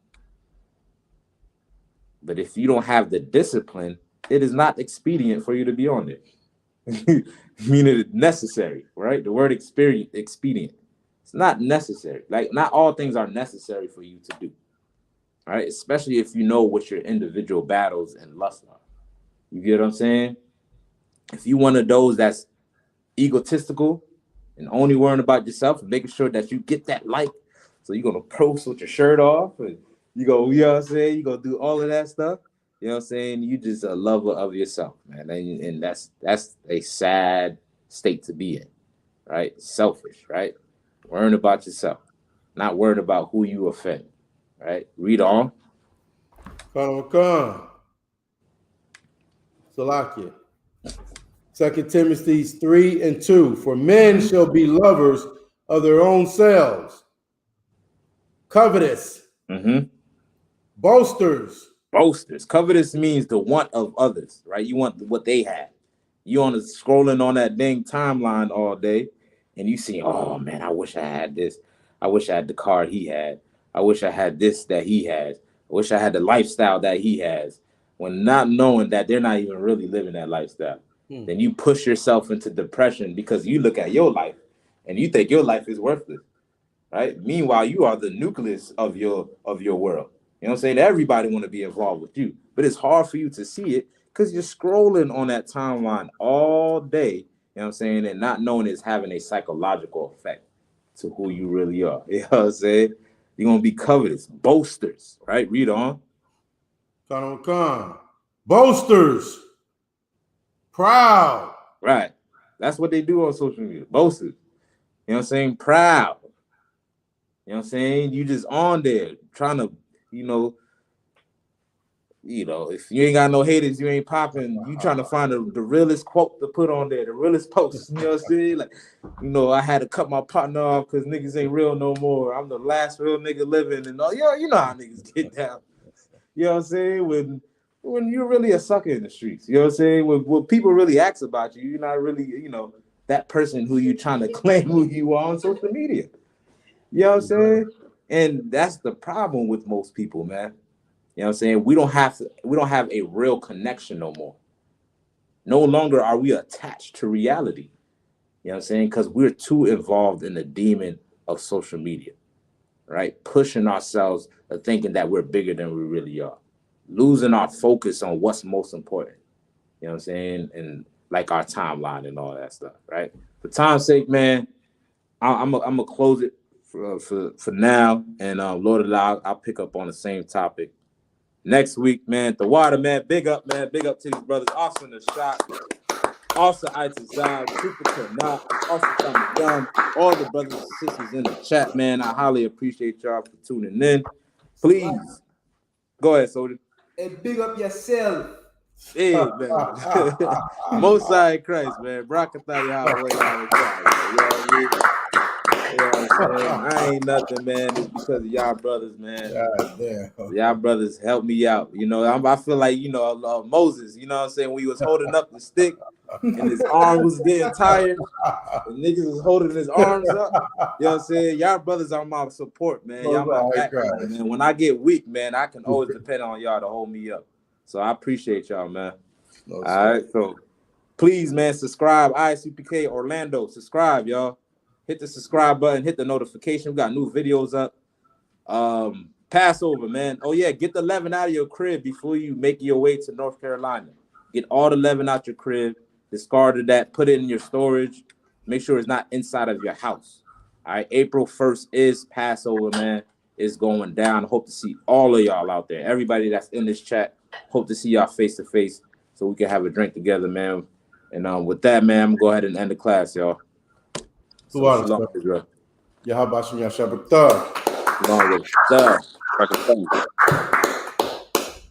But if you don't have the discipline, it is not expedient for you to be on there. Meaning it's necessary, right? The word expedient. It's not necessary. Like not all things are necessary for you to do. All right, especially if you know what your individual battles and lusts are. You get what I'm saying? If you one of those that's egotistical and only worrying about yourself and making sure that you get that like, so you're gonna post with your shirt off and you know what I'm saying? You're gonna do all of that stuff. You know what I'm saying? You just a lover of yourself, man. And that's a sad state to be in, right? Selfish, right? Worrying about yourself, not worried about who you offend. Right, read on. Come. Salakia. 2 Timothy 3:2. For men shall be lovers of their own selves, covetous, boasters. Covetous means the want of others, right? You want what they have. You on scrolling on that dang timeline all day, and you see, oh man, I wish I had this. I wish I had the car he had. I wish I had this that he has. I wish I had the lifestyle that he has. When not knowing that they're not even really living that lifestyle, then you push yourself into depression because you look at your life and you think your life is worthless, right? Meanwhile, you are the nucleus of your world. You know what I'm saying? Everybody want to be involved with you, but it's hard for you to see it because you're scrolling on that timeline all day. You know what I'm saying? And not knowing it's having a psychological effect to who you really are. You know what I'm saying? You're going to be covetous, boasters, right? Read on. Come. Boasters. Proud. Right. That's what they do on social media. Boasters. You know what I'm saying? Proud. You know what I'm saying? You just on there trying to, you know, if you ain't got no haters, you ain't popping. You trying to find the realest quote to put on there, the realest post. You know what I'm saying? Like, I had to cut my partner off because niggas ain't real no more. I'm the last real nigga living, and all. You know how niggas get down. You know what I'm saying? When you're really a sucker in the streets. You know what I'm saying? When people really ask about you, you're not really, that person who you trying to claim who you are on social media. You know what I'm saying? And that's the problem with most people, man. You know what I'm saying? We don't have a real connection no more. No longer are we attached to reality. You know what I'm saying? Because we're too involved in the demon of social media, right? Pushing ourselves, thinking that we're bigger than we really are. Losing our focus on what's most important. You know what I'm saying? And like our timeline and all that stuff, right? For time's sake, man, I'm gonna close it for now. And Lord allow, I'll pick up on the same topic next week, man. The water, man. Big up, man. Big up to these brothers. Awesome the shot. Also, Itazab, Super Kanat, also Young, all the brothers and sisters in the chat, man. I highly appreciate y'all for tuning in. Please, go ahead, Soda. And big up yourself. Hey, man. Most High Christ, man. Brakatha Yahweh, Yahweh, you know what I mean? You know what I'm saying? I ain't nothing, man. It's because of y'all brothers, man. God damn. Y'all brothers help me out. You know, I feel like, you know, Moses, you know what I'm saying? When he was holding up the stick and his arm was getting tired, the niggas was holding his arms up. You know what I'm saying? Y'all brothers are my support, man. Y'all my backbone, man. When I get weak, man, I can always depend on y'all to hold me up. So I appreciate y'all, man. All right, so please, man, subscribe. ISUPK Orlando, subscribe, y'all. Hit the subscribe button, hit the notification. We got new videos up. Passover, man. Oh yeah, get the leaven out of your crib before you make your way to North Carolina. Get all the leaven out your crib, discard that, put it in your storage. Make sure it's not inside of your house. All right, April 1st is Passover, man. It's going down. Hope to see all of y'all out there. Everybody that's in this chat, hope to see y'all face to face so we can have a drink together, man. And with that, man, I'm gonna go ahead and end the class, y'all. So, shalom, Israel. Yahabashim Yashabakta. Shalom, Israel.